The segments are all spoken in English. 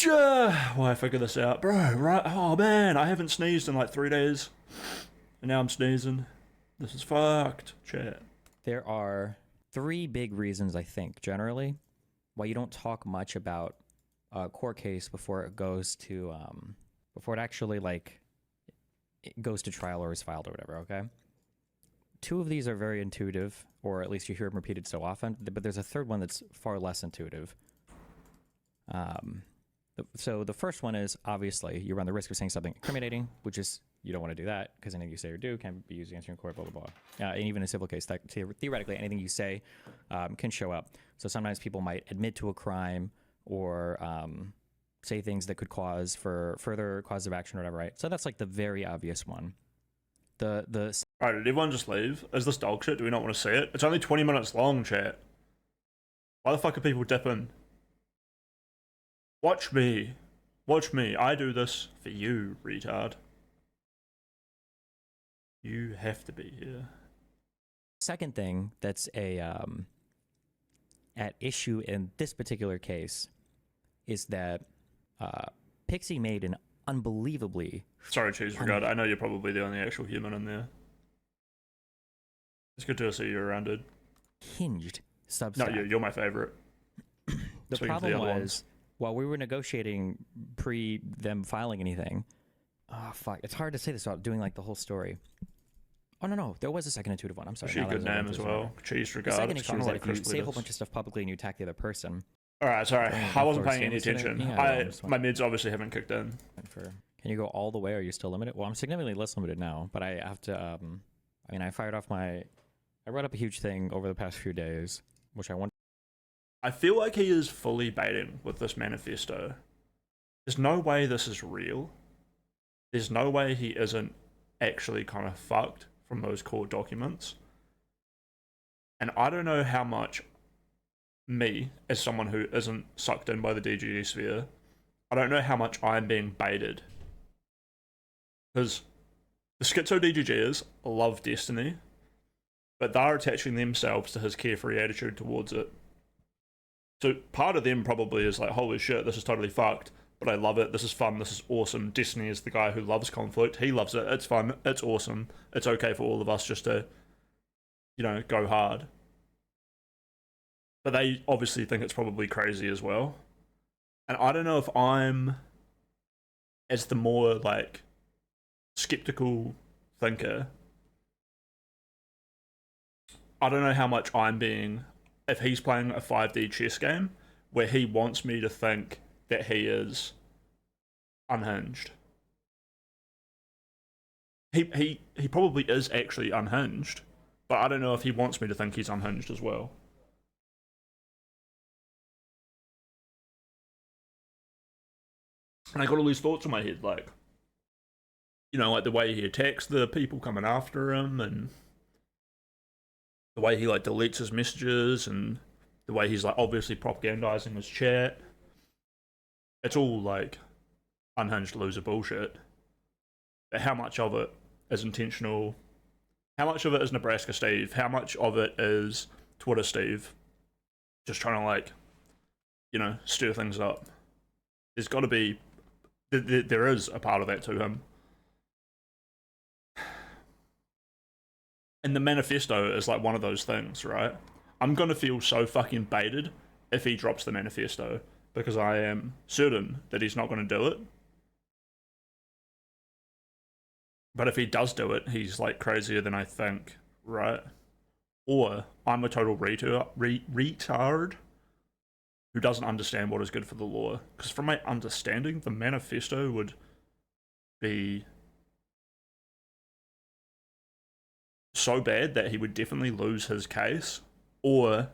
Well, I figured this out, bro. Right? Oh man, I haven't sneezed in like 3 days, and now I'm sneezing. This is fucked. Chat. There are three big reasons, I think, generally, why you don't talk much about a court case before it goes to, before it actually, like, it goes to trial or is filed or whatever, okay? Two of these are very intuitive, or at least you hear them repeated so often, but there's a third one that's far less intuitive. So the first one is, obviously, you run the risk of saying something incriminating, which is, you don't want to do that, because anything you say or do can be used against you in court, blah, blah, blah. And even in a civil case, theoretically, anything you say can show up. So sometimes people might admit to a crime or say things that could cause for further cause of action or whatever, right? So that's like the very obvious one. Alright, did everyone just leave? Is this dog shit? Do we not want to see it? It's only 20 minutes long, chat. Why the fuck are people dipping? Watch me. Watch me. I do this for you, retard. You have to be here. Second thing that's at issue in this particular case is that Pixie made an unbelievably... Sorry, Cheese Regard. I know you're probably the only actual human in there. It's good to see you around, dude. Hinged Substack. No, you're my favorite. The problem was, while we were negotiating pre them filing anything, oh fuck, it's hard to say this without doing like the whole story. Oh no, there was a second intuitive one. I'm sorry. She a good name as well. Cheese Regard. The second issue is that if you say a whole bunch of stuff publicly and you attack the other person. Alright, sorry. I wasn't paying any attention. My mids obviously haven't kicked in. Can you go all the way? Or are you still limited? Well, I'm significantly less limited now, but I have to. I mean, I wrote up a huge thing over the past few days, which I want. I feel like he is fully baiting with this manifesto. There's no way this is real. There's no way he isn't actually kind of fucked from those core documents. And I don't know how much me, as someone who isn't sucked in by the DGE sphere, I don't know how much I'm being baited. Because the schizo DGGers love Destiny, but they're attaching themselves to his carefree attitude towards it. So part of them probably is like, holy shit, this is totally fucked, but I love it, this is fun, this is awesome. Destiny is the guy who loves conflict, he loves it, it's fun, it's awesome, it's okay for all of us just to, you know, go hard. But they obviously think it's probably crazy as well. And I don't know if I'm, as the more, like, skeptical thinker, I don't know how much I'm being, if he's playing a 5D chess game where he wants me to think that he is unhinged. He probably is actually unhinged, but I don't know if he wants me to think he's unhinged as well. And I got all these thoughts in my head, like, you know, like the way he attacks the people coming after him, and the way he like deletes his messages, and the way he's like obviously propagandizing his chat. It's all like unhinged loser bullshit. But how much of it is intentional? How much of it is Nebraska Steve? How much of it is Twitter Steve? Just trying to, like, you know, stir things up. There's got to be, there is a part of that to him. And the manifesto is like one of those things, right? I'm going to feel so fucking baited if he drops the manifesto, because I am certain that he's not going to do it. But if he does do it, he's like crazier than I think, right? Or I'm a total retard who doesn't understand what is good for the law. Because from my understanding, the manifesto would be so bad that he would definitely lose his case, or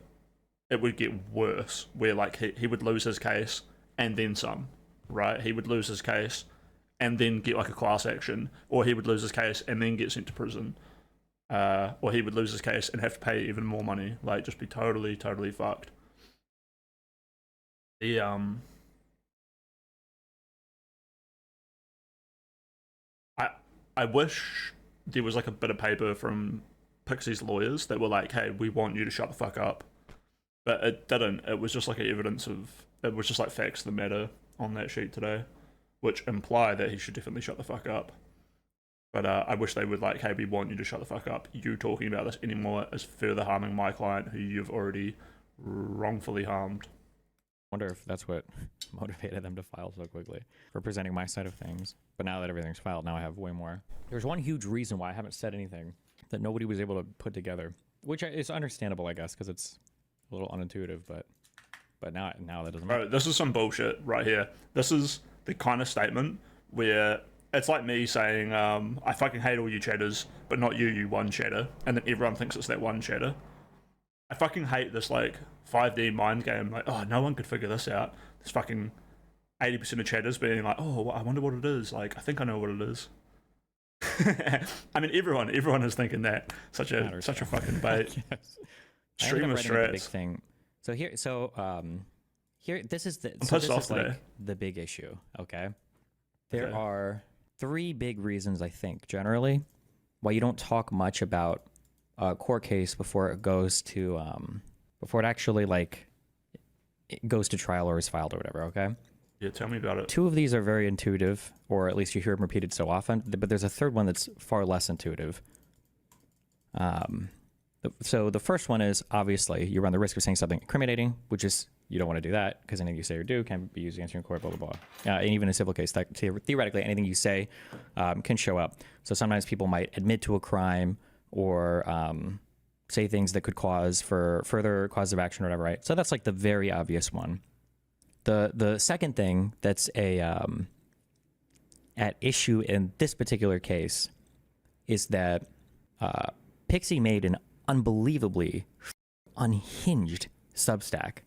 it would get worse, where like he would lose his case and then some, right? He would lose his case and then get like a class action, or he would lose his case and then get sent to prison, or he would lose his case and have to pay even more money, like just be totally fucked. The I wish there was like a bit of paper from Pixie's lawyers that were like, hey, we want you to shut the fuck up. But it didn't. It was just like evidence of, it was just like facts of the matter. on that sheet today, which imply that he should definitely shut the fuck up. But I wish they would like, hey, we want you to shut the fuck up. You talking about this anymore is further harming my client, who you've already wrongfully harmed. Wonder if that's what motivated them to file so quickly, representing my side of things. But now that everything's filed, now I have way more. There's one huge reason why I haven't said anything that nobody was able to put together, which is understandable, I guess, because it's a little unintuitive. But now that doesn't matter. Bro, this is some bullshit right here. This is the kind of statement where it's like me saying, I fucking hate all you chatters, but not you, you one chatter, and then everyone thinks it's that one chatter. I fucking hate this like 5D mind game. Like, oh, no one could figure this out. This fucking 80% of chatters being like, oh, I wonder what it is. Like, I think I know what it is. I mean, everyone is thinking that. Such a fucking bait. Yes. Streamer Big strats. thing. So here, this is the. I'm So pissed this off is like today. the big issue. Okay. There Okay. are 3 big reasons, I think, generally, why you don't talk much about a court case before it goes to before it actually like it goes to trial or is filed or whatever. Okay. Yeah, tell me about it. 2 of these are very intuitive, or at least you hear them repeated so often. But there's a third one that's far less intuitive. So the first one is, obviously, you run the risk of saying something incriminating, which is, you don't want to do that because anything you say or do can be used against you in court, blah, blah, blah. And even in a civil case, theoretically, anything you say can show up. So sometimes people might admit to a crime or say things that could cause for further cause of action or whatever, right? So that's like the very obvious one. The second thing that's at issue in this particular case is that Pixie made an unbelievably unhinged Substack.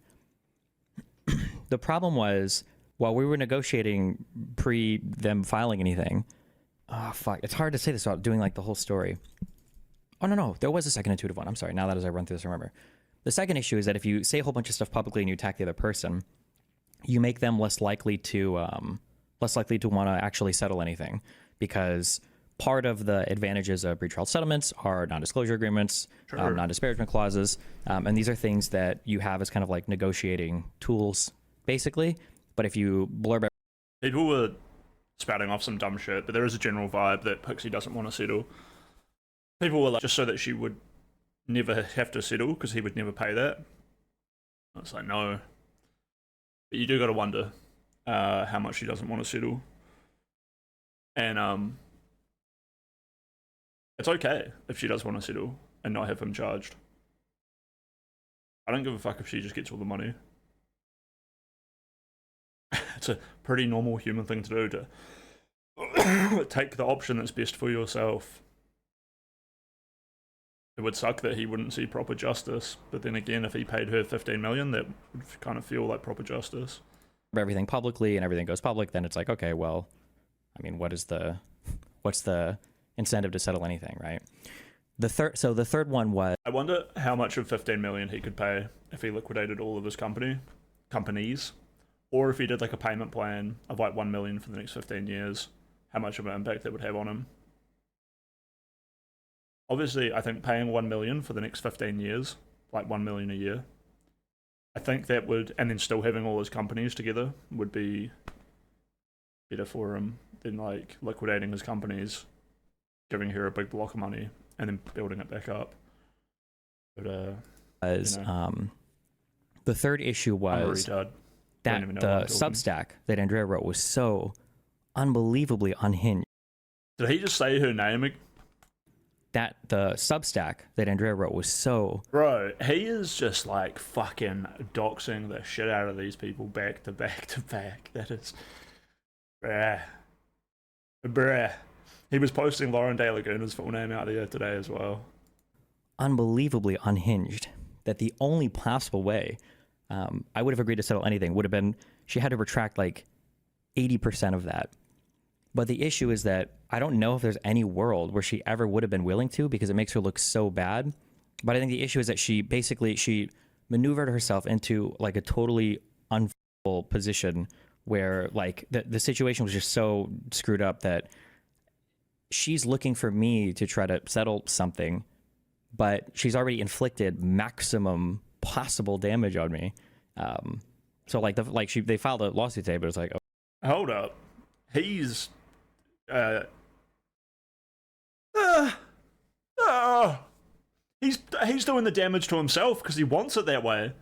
The problem was, while we were negotiating pre them filing anything, it's hard to say this without doing like the whole story. Oh no, there was a second intuitive one. I'm sorry. Now that as I run through this, I remember. The second issue is that if you say a whole bunch of stuff publicly and you attack the other person, you make them less likely to want to actually settle anything, because part of the advantages of pretrial settlements are non-disclosure agreements, Sure. non-disparagement clauses, and these are things that you have as kind of like negotiating tools, basically. But if you blurb People were spouting off some dumb shit, but there is a general vibe that Pixie doesn't want to settle. People were like, just so that she would never have to settle because he would never pay that. It's like, no. But you do got to wonder how much she doesn't want to settle. And it's okay if she does want to settle and not have him charged. I don't give a fuck if she just gets all the money. It's a pretty normal human thing to do, to take the option that's best for yourself. It would suck that he wouldn't see proper justice, but then again, if he paid her 15 million, that would kind of feel like proper justice. everything publicly and everything goes public, then it's like, okay, well, I mean, what's the incentive to settle anything, right? The third one was, I wonder how much of 15 million he could pay if he liquidated all of his companies, or if he did like a payment plan of like 1 million for the next 15 years, how much of an impact that would have on him. Obviously, I think paying 1 million for the next 15 years, like 1 million a year, I think that would, and then still having all his companies together would be better for him than like liquidating his companies, giving her a big block of money, and then building it back up. But the third issue I'm a was retard. that Don't even know the what I'm talking. Substack that Andrea wrote was so unbelievably unhinged. Did he just say her name? That the Substack that Andrea wrote was so Bro, he is just like fucking doxing the shit out of these people back to back to back. That is... Bruh. He was posting Lauren De Laguna's full name out there today as well. unbelievably unhinged that the only possible way I would have agreed to settle anything would have been she had to retract like 80% of that. But the issue is that I don't know if there's any world where she ever would have been willing to, because it makes her look so bad. But I think the issue is that she maneuvered herself into like a totally unfavorable position where like the situation was just so screwed up that she's looking for me to try to settle something, but she's already inflicted maximum possible damage on me. So like they filed a lawsuit today, but it's like, oh, Hold up. He's uh, uh, uh, he's doing the damage to himself because he wants it that way.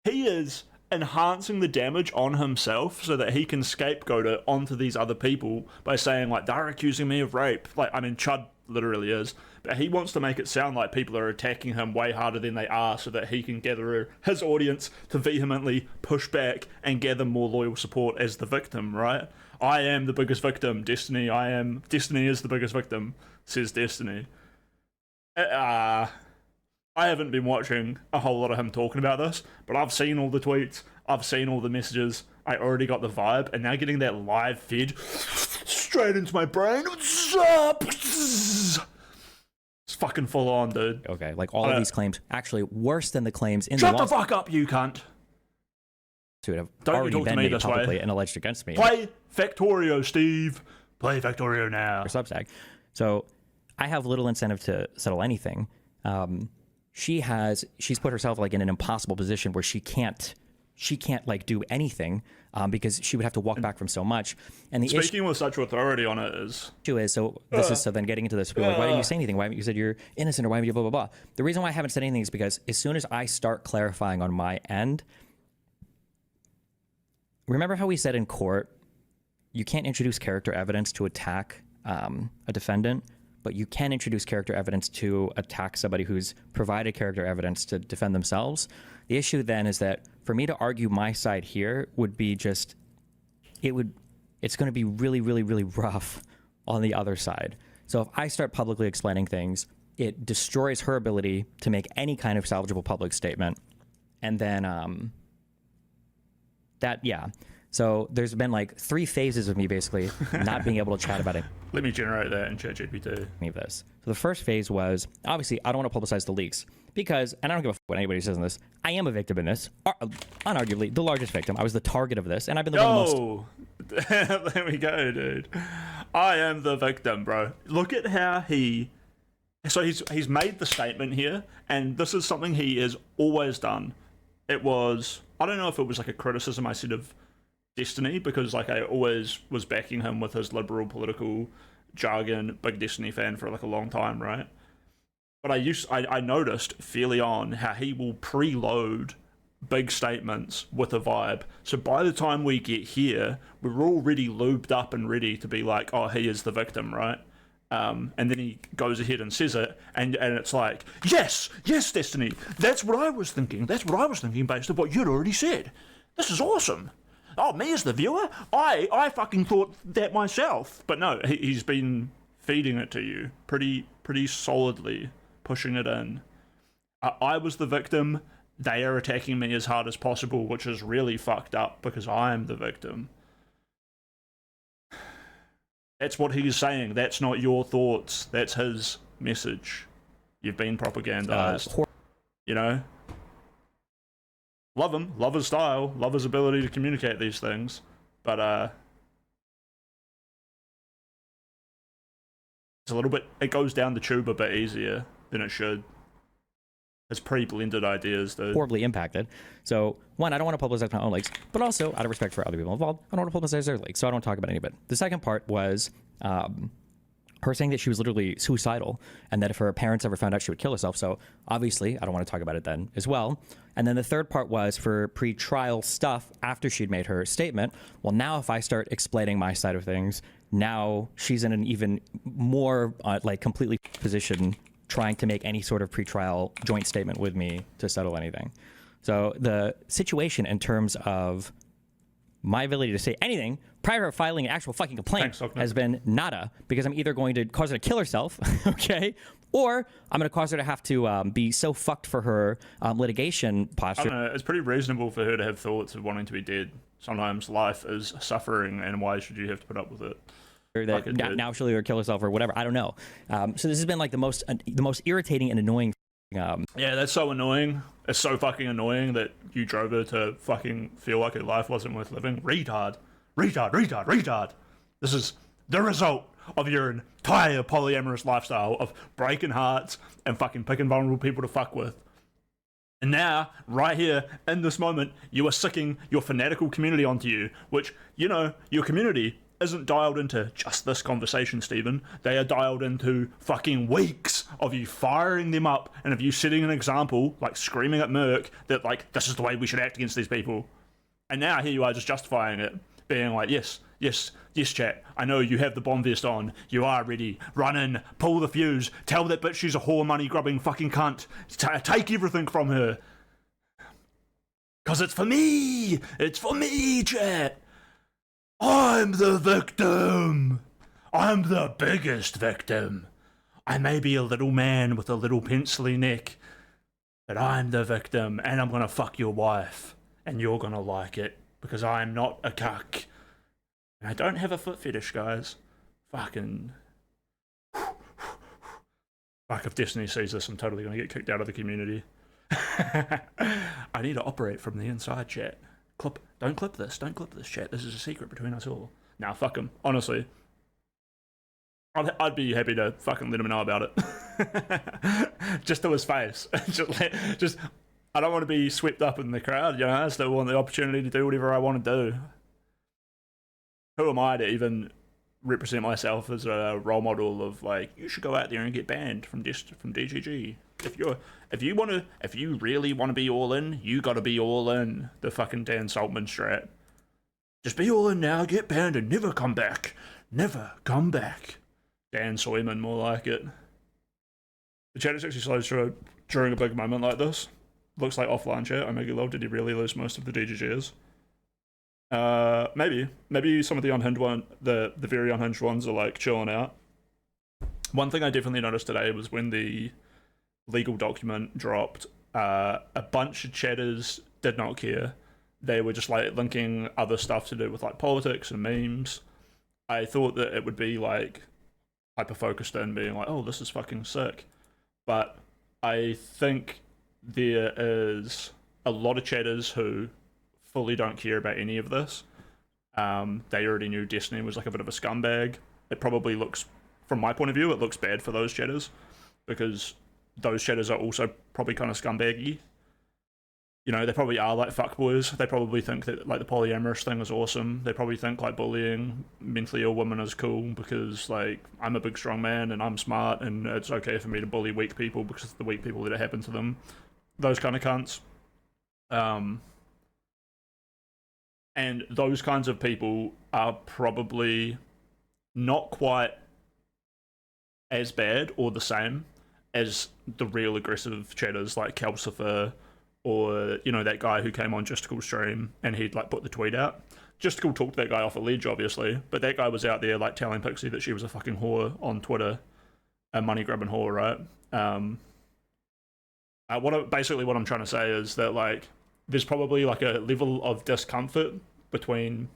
He is enhancing the damage on himself so that he can scapegoat it onto these other people by saying, like, they're accusing me of rape. Like, I mean, Chud literally is. But he wants to make it sound like people are attacking him way harder than they are so that he can gather his audience to vehemently push back and gather more loyal support as the victim, right? I am the biggest victim, Destiny. Destiny is the biggest victim, says Destiny. I haven't been watching a whole lot of him talking about this, but I've seen all the tweets, I've seen all the messages, I already got the vibe, and now getting that live feed straight into my brain. What's up? It's fucking full on, dude. okay, like all of these claims, actually worse than the claims in Shut the the lawsuit fuck up, you cunt. have Don't you already talk to been me made this publicly way. and alleged against me. Play Factorio, Steve. Play Factorio now. Or Substack. So I have little incentive to settle anything. She's put herself like in an impossible position where she can't like do anything because she would have to walk back from so much. And the Speaking with such authority on it issue is, so then getting into this, people are like, why didn't you say anything? Why haven't you said you're innocent, or why haven't you blah, blah, blah? The reason why I haven't said anything is because as soon as I start clarifying on my end, remember how we said in court, you can't introduce character evidence to attack a defendant, but you can introduce character evidence to attack somebody who's provided character evidence to defend themselves. The issue then is that for me to argue my side here would be it's going to be really, really, really rough on the other side. So if I start publicly explaining things, it destroys her ability to make any kind of salvageable public statement. And then So there's been like 3 phases of me basically not being able to chat about Let me generate that in ChatGPT. any of this. So the first phase was, obviously, I don't want to publicize the leaks because, and I don't give a fuck what anybody says in this, I am a victim in this, unarguably the largest victim. I was the target of this, and I've been the one of the most... There we go, dude. I am the victim, bro. Look at how So he's made the statement here, and this is something he has always done. It was... I don't know if it was like a criticism I said of Destiny, because like I always was backing him with his liberal political jargon, big Destiny fan for like a long time, right? But I noticed fairly on how he will preload big statements with a vibe. So by the time we get here, we're already lubed up and ready to be like, oh, he is the victim, right? And then he goes ahead and says it, and it's like, yes, Destiny, that's what I was thinking. That's what I was thinking based on what you'd already said. This is awesome. Oh, me as the viewer? I fucking thought that myself. But no, he's been feeding it to you pretty solidly, pushing it in. I was the victim. They are attacking me as hard as possible, which is really fucked up because I am the victim. That's what he's saying. That's not your thoughts. That's his message. You've been propagandized. You know? Love him. Love his style. Love his ability to communicate these things. But, it's a little bit... It goes down the tube a bit easier than it should. It's pre-blended ideas, dude. Horribly impacted. So, one, I don't want to publicize my own leaks, but also, out of respect for other people involved, I don't want to publicize their leaks, so I don't talk about any of it. The second part was her saying that she was literally suicidal, and that if her parents ever found out, she would kill herself. So, obviously, I don't want to talk about it then as well. And then the third part was for pre-trial stuff after she'd made her statement. Well, now if I start explaining my side of things, now she's in an even more, completely position trying to make any sort of pretrial joint statement with me to settle anything. So the situation in terms of my ability to say anything prior to filing an actual fucking complaint has been nada, because I'm either going to cause her to kill herself, okay, or I'm going to cause her to have to be so fucked for her litigation posture. I don't know, it's pretty reasonable for her to have thoughts of wanting to be dead. Sometimes life is suffering, and why should you have to put up with it? Or that now she'll either kill herself or whatever. I don't know. So this has been like the most irritating and annoying. Yeah, that's so annoying. It's so fucking annoying that you drove her to fucking feel like her life wasn't worth living. Retard. This is the result of your entire polyamorous lifestyle of breaking hearts and fucking picking vulnerable people to fuck with. And now, right here, in this moment, you are sicking your fanatical community onto you, which, you know, your community isn't dialed into just this conversation, Stephen. They are dialed into fucking weeks of you firing them up and of you setting an example, like screaming at Merc, that, like, this is the way we should act against these people. And now here you are just justifying it, being like, yes, chat, I know you have the bomb vest on, you are ready, run in, pull the fuse, tell that bitch she's a whore money grubbing fucking cunt, take everything from her. Cause it's for me, chat. I'm the victim. I'm the biggest victim. I may be a little man with a little pencily neck, but I'm the victim, and I'm gonna fuck your wife, and you're gonna like it, because I'm not a cuck. And I don't have a foot fetish, guys. Fucking... Fuck, if Destiny sees this, I'm totally gonna get kicked out of the community. I need to operate from the inside, chat. Don't clip this, chat. This is a secret between us all. Nah, fuck him. Honestly. I'd be happy to fucking let him know about it. Just to his face. just, I don't want to be swept up in the crowd, you know? I still want the opportunity to do whatever I want to do. Who am I to even represent myself as a role model of, like, you should go out there and get banned from DGG. If you really want to be all in, you got to be all in. The fucking Dan Saltman strat. Just be all in now, get banned, and never come back. Never come back. Dan Soyman, more like it. The chat is actually slow during a big moment like this. Looks like offline chat. Omega Lol, did he really lose most of the DGGs? Maybe some of the unhinged the very unhinged ones are like chilling out. One thing I definitely noticed today was when the legal document dropped, a bunch of chatters did not care. They were just like linking other stuff to do with like politics and memes. I thought that it would be like hyper focused in being like, oh, this is fucking sick. But I think there is a lot of chatters who fully don't care about any of this. They already knew Destiny was like a bit of a scumbag. It probably looks, from my point of view, it looks bad for those chatters, because those chatters are also probably kind of scumbaggy. You know, they probably are like fuckboys. They probably think that like the polyamorous thing is awesome. They probably think like bullying mentally ill women is cool because like I'm a big strong man and I'm smart and it's okay for me to bully weak people because of the weak people that it happened to them. Those kind of cunts. And those kinds of people are probably not quite as bad or the same as the real aggressive chatters like Calcifer, or, you know, that guy who came on Justical's stream and he'd like put the tweet out. Justical talked that guy off a ledge, obviously, but that guy was out there like telling Pixie that she was a fucking whore on Twitter, a money grabbing whore, right? Basically what I'm trying to say is that like there's probably like a level of discomfort between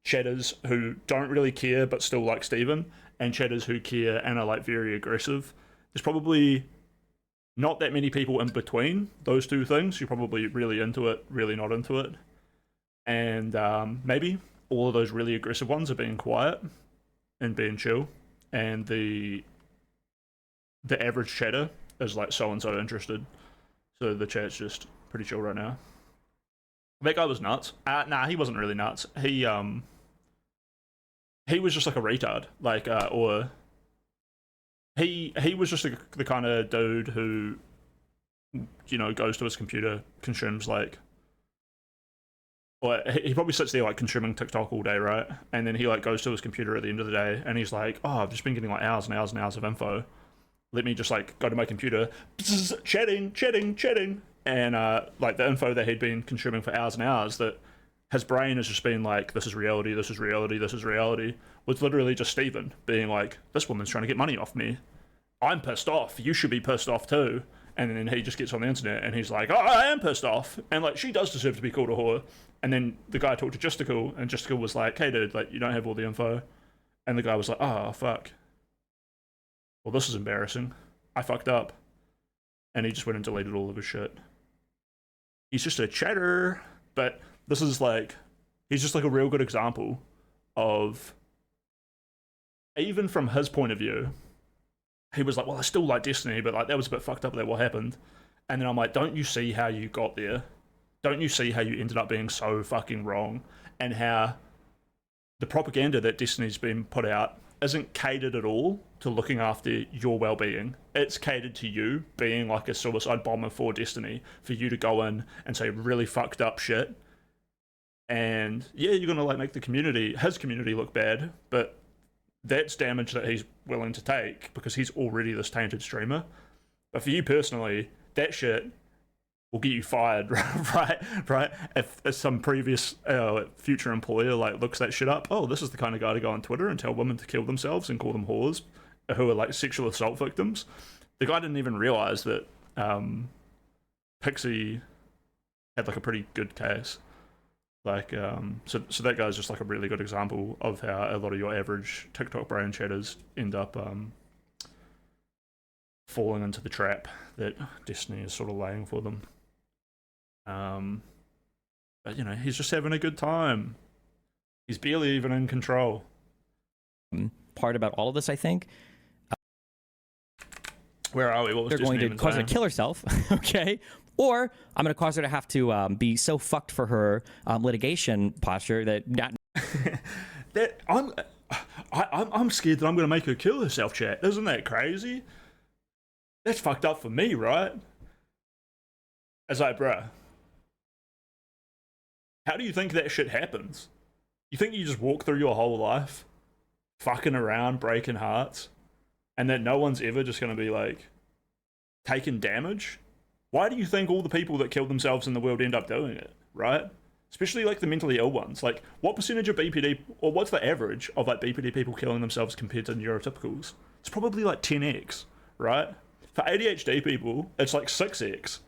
chatters who don't really care but still like Steven, and chatters who care and are like very aggressive. There's probably not that many people in between those two things. You're probably really into it, really not into it. And maybe all of those really aggressive ones are being quiet and being chill. And the average chatter is like so-and-so interested. So the chat's just pretty chill right now. That guy was nuts. Nah, he wasn't really nuts. He was just like a retard. Like, or... He was just the kind of dude who, you know, goes to his computer, consumes like, or he probably sits there like consuming TikTok all day, right? And then he like goes to his computer at the end of the day and he's like, oh, I've just been getting like hours and hours and hours of info. Let me just like go to my computer, chatting, and like the info that he'd been consuming for hours and hours, that his brain has just been like, this is reality, this is reality, this is reality, was literally just Steven being like, this woman's trying to get money off me. I'm pissed off. You should be pissed off too. And then he just gets on the internet and he's like, oh, I am pissed off. And like, she does deserve to be called a whore. And then the guy talked to Justical and Justical was like, hey dude, like, you don't have all the info. And the guy was like, oh, fuck. Well, this is embarrassing. I fucked up. And he just went and deleted all of his shit. He's just a chatter. But this is like, he's just like a real good example of, even from his point of view, he was like, well, I still like Destiny, but like that was a bit fucked up that what happened. And then I'm like, don't you see how you got there? Don't you see how you ended up being so fucking wrong? And how the propaganda that Destiny's been put out isn't catered at all to looking after your well-being. It's catered to you being like a suicide bomber for Destiny, for you to go in and say really fucked up shit. And yeah, you're gonna like make the community, his community, look bad, but that's damage that he's willing to take because he's already this tainted streamer. But for you personally, that shit will get you fired, right? If some previous future employer like looks that shit up, oh, this is the kind of guy to go on Twitter and tell women to kill themselves and call them whores who are like sexual assault victims. The guy didn't even realize that Pixie had like a pretty good case. Like, so that guy's just like a really good example of how a lot of your average TikTok brain chatters end up falling into the trap that Destiny is sort of laying for them. But you know, he's just having a good time. He's barely even in control. Part about all of this, I think, where are we? What was they're going to cause her to kill herself, okay? Or I'm going to cause her to have to be so fucked for her litigation posture that not. That I'm scared that I'm going to make her kill herself. Chat, isn't that crazy? That's fucked up for me, right? It's like, bruh, how do you think that shit happens? You think you just walk through your whole life fucking around, breaking hearts, and that no one's ever just going to be like taking damage? Why do you think all the people that kill themselves in the world end up doing it, right? Especially like the mentally ill ones. Like, what percentage of BPD, or what's the average of like BPD people killing themselves compared to neurotypicals? It's probably like 10x, right? For ADHD people, it's like 6x.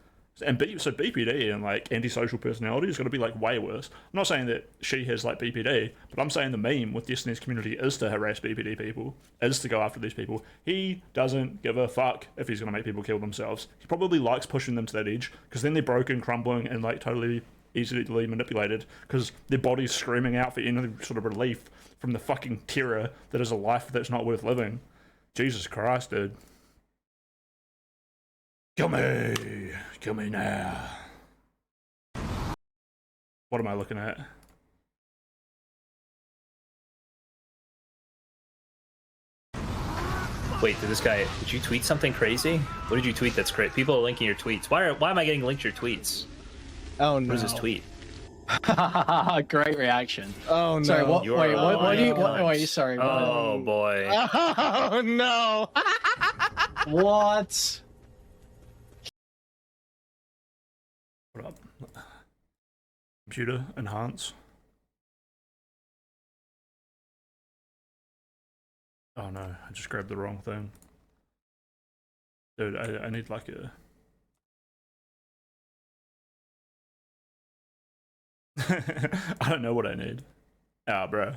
And so BPD and like antisocial personality is going to be like way worse. I'm not saying that she has like BPD, but I'm saying the meme with Destiny's community is to harass BPD people, is to go after these people. He doesn't give a fuck if he's going to make people kill themselves. He probably likes pushing them to that edge because then they're broken, crumbling, and like totally easily manipulated because their body's screaming out for any sort of relief from the fucking terror that is a life that's not worth living. Jesus Christ, dude. Kill me now. What am I looking at? Wait, did you tweet something crazy? What did you tweet that's great? People are linking your tweets. Why am I getting linked your tweets? Oh no. What is this tweet? Great reaction. Oh no. Sorry, what? You're Wait, what? What do you? cunt. Wait, sorry. What? Oh boy. Oh no. What? What up? Computer enhance. Oh no, I just grabbed the wrong thing. Dude, I need like a... I don't know what I need. Ah, bro.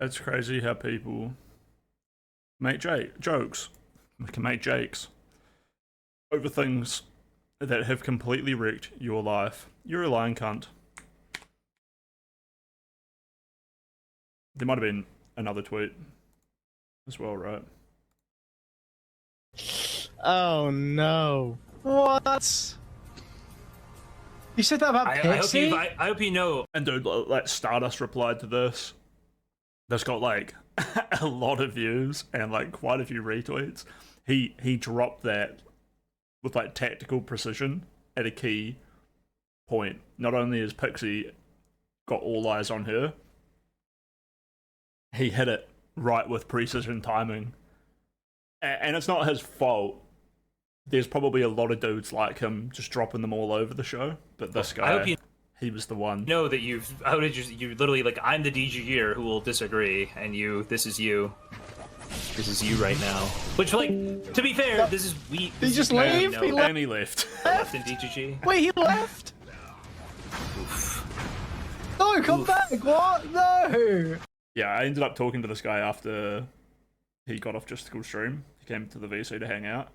It's crazy how people make jokes. They can make jakes over things that have completely wrecked your life. You're a lying cunt. There might have been another tweet as well, right? Oh no. What? You said that about Pixie? I hope you know. And dude, like Stardust replied to this. That's got like a lot of views and like quite a few retweets. He dropped that with like tactical precision at a key point. Not only has Pixie got all eyes on her, he hit it right with precision timing. And it's not his fault. There's probably a lot of dudes like him just dropping them all over the show, but this guy, I hope you he was the one. know that you literally like I'm the DJ here who will disagree, and this is you right now. Which, like, to be fair, this is He just left? He left? And he left. left in DGG. Wait, he left? No, come back! What? No! Yeah, I ended up talking to this guy after he got off Justical stream. He came to the VC to hang out,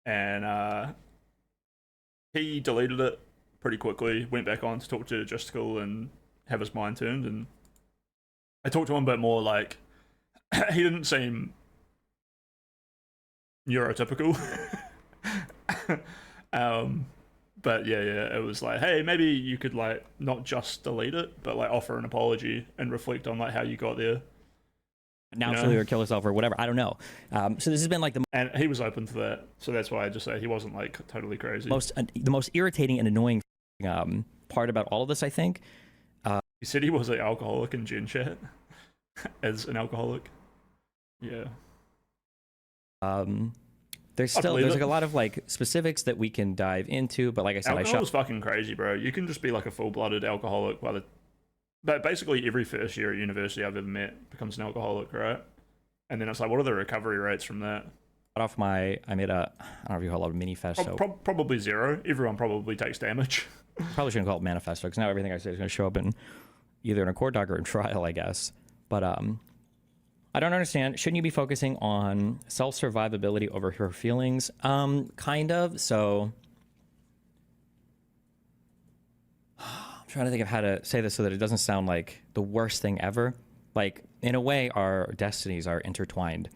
and he deleted it pretty quickly. Went back on to talk to Justical and have his mind turned. And I talked to him a bit more. Like he didn't seem neurotypical. But yeah, it was like, hey, maybe you could like not just delete it, but like offer an apology and reflect on like how you got there. Naturally, or kill yourself or whatever. I don't know. So this has been like and he was open to that, so that's why I just say he wasn't like totally crazy. the most irritating and annoying part about all of this, I think. He said he was an alcoholic in Gen Chat as an alcoholic. Yeah. There's like a lot of like specifics that we can dive into, but like I said, alcohol is fucking crazy, bro. You can just be like a full-blooded alcoholic but basically every first year at university I've ever met becomes an alcoholic, right? And then it's like, what are the recovery rates from that? I made a, I don't know if you call it a manifesto. Probably zero. Everyone probably takes damage. Probably shouldn't call it manifesto because now everything I say is going to show up in either in a court doc or in trial, I guess. But I don't understand. Shouldn't you be focusing on self-survivability over your feelings? Kind of. So I'm trying to think of how to say this so that it doesn't sound like the worst thing ever. Like, in a way, our destinies are intertwined.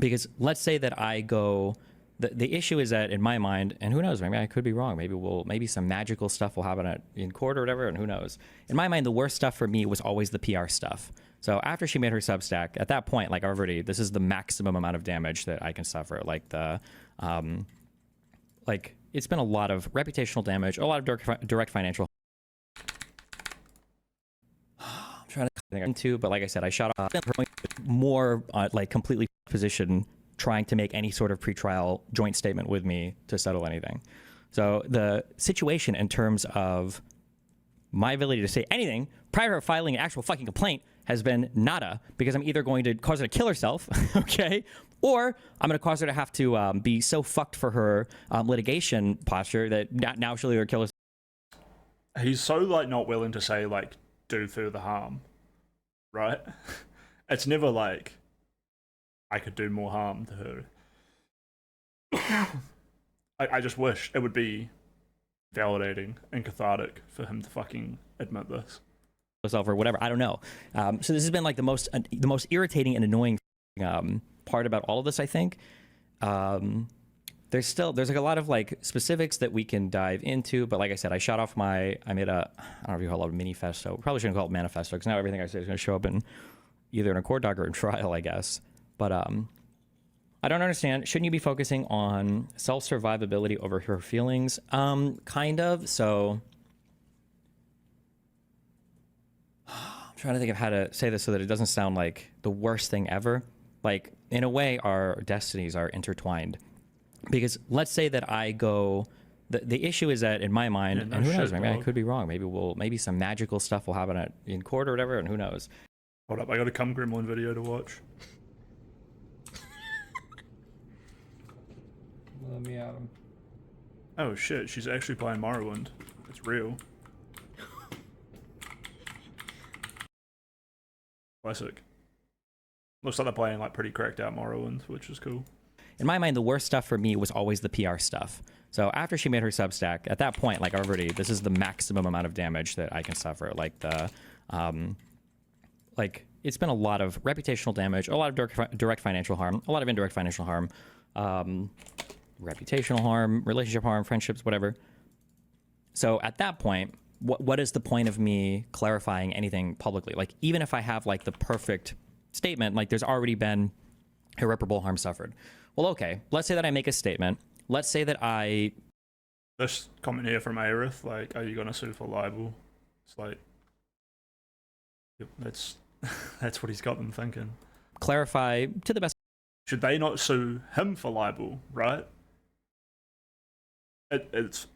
Because let's say that I go... The issue is that in my mind, and who knows, maybe I could be wrong. Maybe some magical stuff will happen in court or whatever, and who knows. In my mind, the worst stuff for me was always the PR stuff. So after she made her Substack, at that point, like this is the maximum amount of damage that I can suffer. Like it's been a lot of reputational damage, a lot of direct financial. I'm trying to think into, but like I said, I shot off more like completely position trying to make any sort of pretrial joint statement with me to settle anything. So the situation in terms of my ability to say anything prior to filing an actual fucking complaint has been nada, because I'm either going to cause her to kill herself, okay, or I'm going to cause her to have to be so fucked for her litigation posture that now she'll either kill herself. He's so like not willing to say like do further harm, right? It's never like I could do more harm to her. I just wish it would be validating and cathartic for him to fucking admit this. Or whatever, I don't know. So this has been like the most irritating and annoying part about all of this, I think. There's like a lot of like specifics that we can dive into, but like I said, I made a, I don't know if you call it a manifesto. Probably shouldn't call it manifesto because now everything I say is going to show up in either in a court doc or in trial, I guess. But I don't understand. Shouldn't you be focusing on self-survivability over your feelings? Kind of. So I'm trying to think of how to say this so that it doesn't sound like the worst thing ever. Like, in a way, our destinies are intertwined. Because let's say that I go... The issue is that in my mind, and who knows, maybe I could be wrong. Maybe some magical stuff will happen in court or whatever, and who knows. Hold up, I got a Cum Gremlin video to watch. Let me at him. Oh shit, she's actually playing Morrowind. It's real. Classic. Looks like they're playing like pretty cracked out Morrowind, which is cool. In my mind, the worst stuff for me was always the PR stuff. So after she made her Substack, at that point, like this is the maximum amount of damage that I can suffer. Like it's been a lot of reputational damage, a lot of direct financial harm, a lot of indirect financial harm, reputational harm, relationship harm, friendships, whatever. So at that point, what is the point of me clarifying anything publicly? Like, even if I have like the perfect statement, like there's already been irreparable harm suffered. Well, okay, let's say that I make a statement. Let's say that I... This comment here from Aerith, like, are you going to sue for libel? It's like, yep, that's what he's got them thinking. Clarify to the best... Should they not sue him for libel, right? It's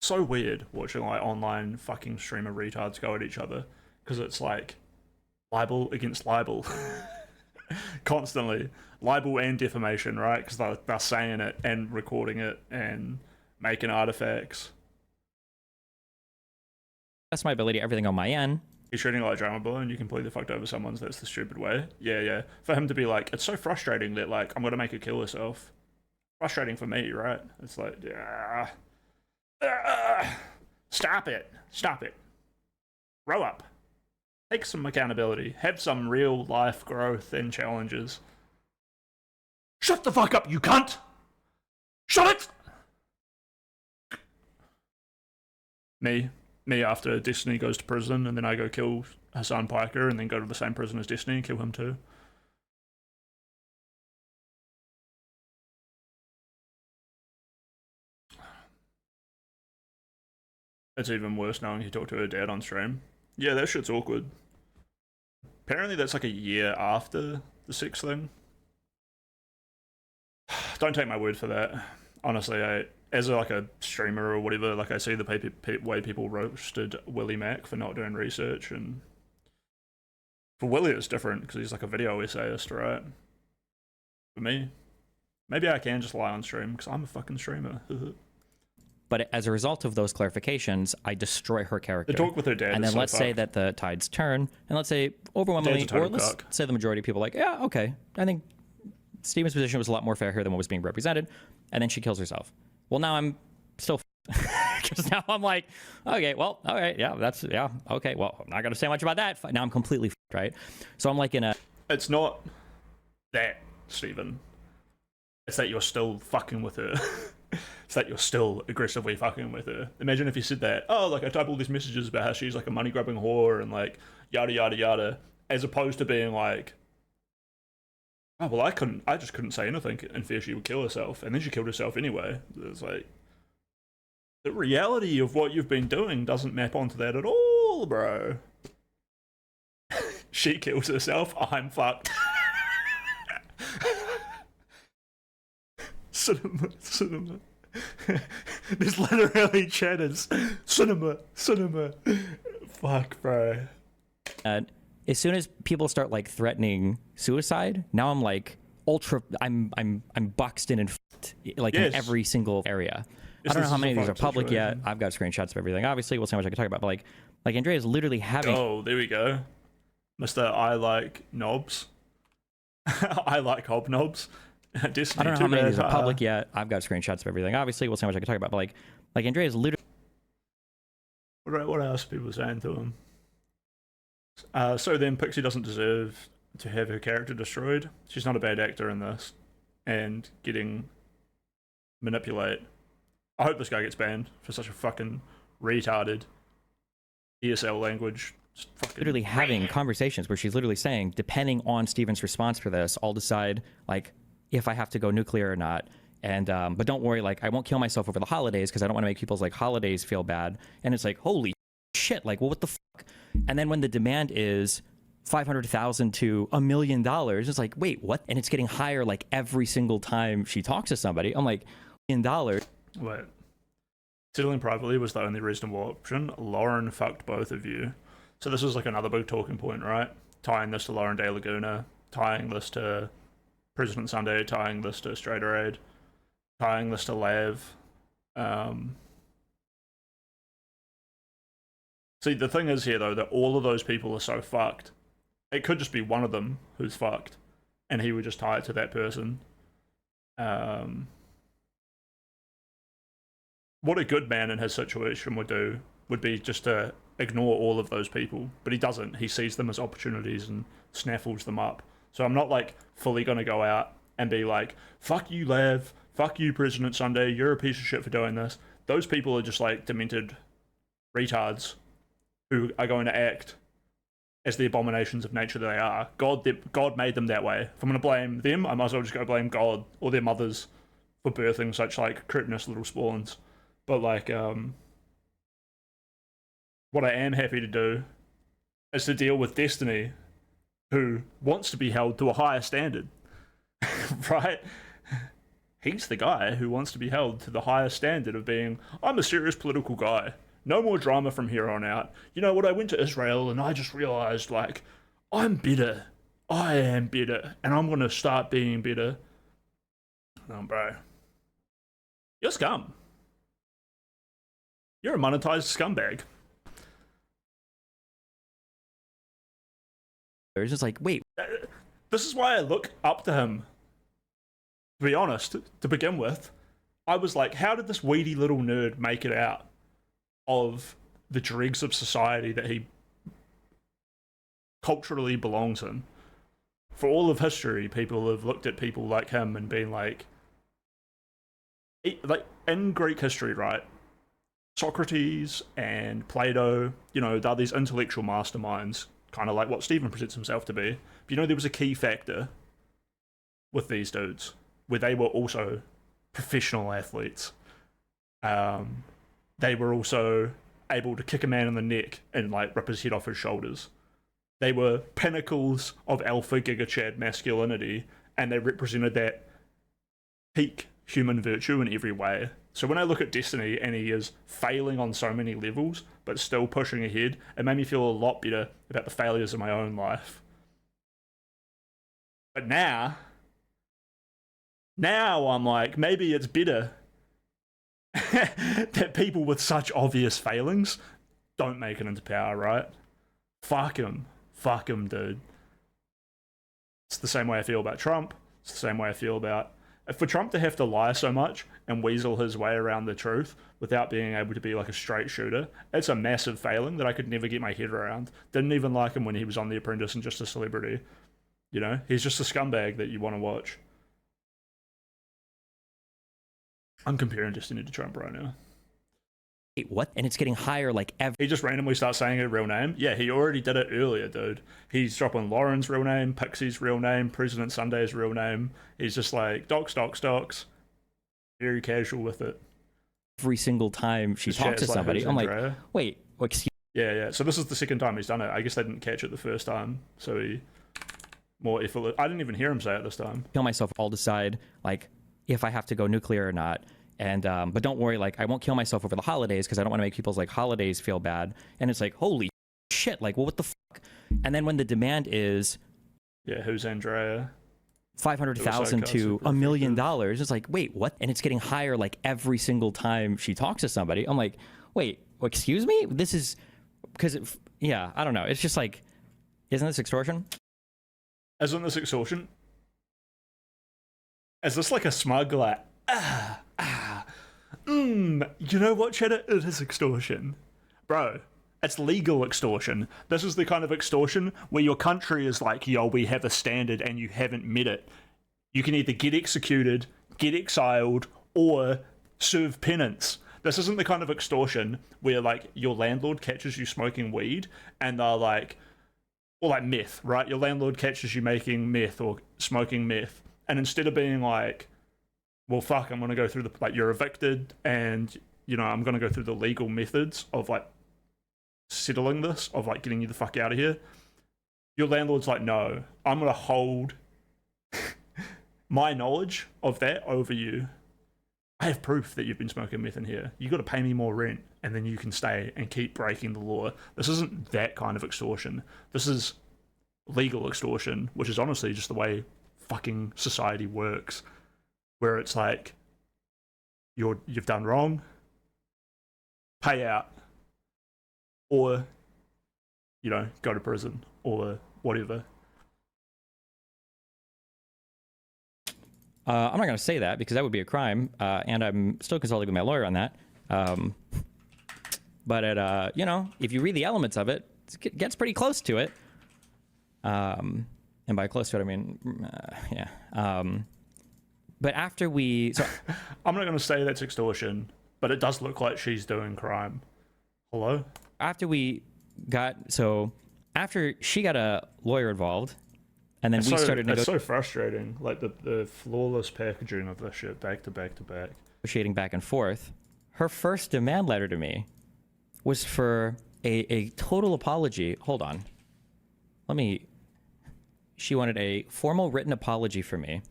so weird watching like online fucking streamer retards go at each other, because it's like libel against libel. Constantly. Libel and defamation, right? Because they're saying it and recording it and making artifacts. That's my ability, everything on my end. he's treating it like drama boy and you completely fucked over someone's, that's the stupid way. Yeah. For him to be like, it's so frustrating that like I'm gonna make her kill herself. Frustrating for me, right? It's like, stop it. Grow up. Take some accountability. Have some real life growth and challenges. Shut the fuck up, you cunt! Shut it! Me after Destiny goes to prison and then I go kill Hassan Piker and then go to the same prison as Destiny and kill him too. It's even worse knowing he talked to her dad on stream. Yeah, that shit's awkward. Apparently that's like a year after the sex thing. Don't take my word for that. Honestly, as like a streamer or whatever, like I see the way people roasted Willie Mack for not doing research, and for Willie it's different because he's like a video essayist, right? For me, maybe I can just lie on stream because I'm a fucking streamer. But as a result of those clarifications, I destroy her character. The talk with her dad, and then so let's say that the tides turn, and let's say overwhelmingly, or let's say the majority of people are like, yeah, okay, I think Steven's position was a lot more fair here than what was being represented, and then she kills herself. Well, now I'm still because now I'm like, okay, well, all right, yeah, okay, well, I'm not gonna say much about that. Now I'm completely right. So I'm like in a. It's not that, Steven. It's that you're still fucking with her. It's that you're still aggressively fucking with her. Imagine if you said that, oh, like I type all these messages about how she's like a money grabbing whore and like yada yada yada, as opposed to being like, oh well, I just couldn't say anything in fear she would kill herself, and then she killed herself anyway. It's like the reality of what you've been doing doesn't map onto that at all, bro. She kills herself, I'm fucked. Cinema. There's literally chatters. Cinema. Fuck, bro. As soon as people start like threatening suicide, now I'm like I'm boxed in and like in every single area. I don't know how many of these are public yet. I've got screenshots of everything. Obviously, we'll see how much I can talk about. But like Andrea's literally having. Oh, there we go, Mr. I like knobs. I like hobnobs. Destiny, I don't know how many of these are public yet. I've got screenshots of everything. Obviously, we'll see how much I can talk about. But like Andrea's literally. What else are people saying to him? So then Pixie doesn't deserve to have her character destroyed. She's not a bad actor in this, and getting manipulated. I hope this guy gets banned for such a fucking retarded ESL language. Literally having conversations where she's literally saying, depending on Steven's response for this, I'll decide like if I have to go nuclear or not. And but don't worry, like I won't kill myself over the holidays because I don't want to make people's like holidays feel bad. And it's like, holy shit, like well, what the fuck? And then when the demand is $500,000 to $1 million, it's like, wait, what? And it's getting higher like every single time she talks to somebody. I'm like, $1 million. Wait. Settling privately was the only reasonable option. Lauren fucked both of you. So this is like another big talking point, right? Tying this to Lauren De Laguna, tying this to President Sunday, tying this to Strader Aid, tying this to Lav. See, the thing is here, though, that all of those people are so fucked. It could just be one of them who's fucked, and he would just tie it to that person. What a good man in his situation would do would be just to ignore all of those people, but he doesn't. He sees them as opportunities and snaffles them up. So I'm not like fully going to go out and be like, fuck you, Lav, fuck you, President Sunday, you're a piece of shit for doing this. Those people are just like demented retards who are going to act as the abominations of nature they are. God made them that way. If I'm going to blame them, I might as well just go blame God or their mothers for birthing such like cretinous little spawns. But like, what I am happy to do is to deal with Destiny, who wants to be held to a higher standard, right? He's the guy who wants to be held to the higher standard of being, I'm a serious political guy. No more drama from here on out. You know what, I went to Israel and I just realized, like, I'm bitter. I am bitter. And I'm going to start being bitter. Oh, bro. You're scum. You're a monetized scumbag. It's just like, wait, This is why I look up to him. To be honest, to begin with, I was like, how did this weedy little nerd make it out of the dregs of society that he culturally belongs in? For all of history, people have looked at people like him and been like in Greek history, right? Socrates and Plato, you know, they're these intellectual masterminds, kind of like what Stephen presents himself to be. But you know, there was a key factor with these dudes where they were also professional athletes. They were also able to kick a man in the neck and like rip his head off his shoulders. They were pinnacles of alpha giga chad masculinity, and they represented that peak human virtue in every way. So when I look at Destiny and he is failing on so many levels but still pushing ahead, it made me feel a lot better about the failures of my own life. But now I'm like, maybe it's better that people with such obvious failings don't make it into power, right? Fuck him, dude. It's the same way I feel about Trump. It's the same way I feel about... For Trump to have to lie so much and weasel his way around the truth without being able to be like a straight shooter, it's a massive failing that I could never get my head around. Didn't even like him when he was on The Apprentice and just a celebrity. You know, he's just a scumbag that you want to watch. I'm comparing Destiny to Trump right now. wait, what? And it's getting higher like every. He just randomly starts saying a real name. Yeah, he already did it earlier, dude. He's dropping Lauren's real name, Pixie's real name, President Sunday's real name. He's just like, docs. Very casual with it. Every single time she His talks chat to is like, somebody, "Who's I'm like, Andrea?" wait, excuse Yeah. So this is the second time he's done it. I guess they didn't catch it the first time, so he more effortless. I didn't even hear him say it this time. kill myself. I'll decide like if I have to go nuclear or not. And but don't worry, like I won't kill myself over the holidays because I don't want to make people's like holidays feel bad. And it's like, holy shit, like, well, what the fuck? And then when the demand is Yeah, who's Andrea? 500,000 to $1 million, it's like, wait, what? And it's getting higher like every single time she talks to somebody. I'm like, wait, excuse me? This is because yeah, I don't know. It's just like, isn't this extortion? Isn't this extortion? Is this like a smug like, you know what, Cheddar? It is extortion. Bro, it's legal extortion. This is the kind of extortion where your country is like, yo, we have a standard and you haven't met it. You can either get executed, get exiled, or serve penance. This isn't the kind of extortion where like your landlord catches you smoking weed and they're like, or like meth, right? Your landlord catches you making meth or smoking meth. And instead of being like, well, fuck, I'm going to go through the, like, you're evicted and, you know, I'm going to go through the legal methods of, like, settling this, of, like, getting you the fuck out of here. Your landlord's like, no, I'm going to hold my knowledge of that over you. I have proof that you've been smoking meth in here. You got to pay me more rent and then you can stay and keep breaking the law. This isn't that kind of extortion. This is legal extortion, which is honestly just the way fucking society works. Where it's like, you've done wrong, pay out, or, you know, go to prison, or whatever. I'm not going to say that because that would be a crime, and I'm still consulting with my lawyer on that. But it, you know, if you read the elements of it, it gets pretty close to it. And by close to it, I mean, yeah. But after we... So, I'm not going to say that's extortion, but it does look like she's doing crime. Hello? after we got... So after she got a lawyer involved, and then we started It's so frustrating. Like, the flawless packaging of this shit, back to back. negotiating back and forth, her first demand letter to me was for a total apology. Hold on. She wanted a formal written apology from me.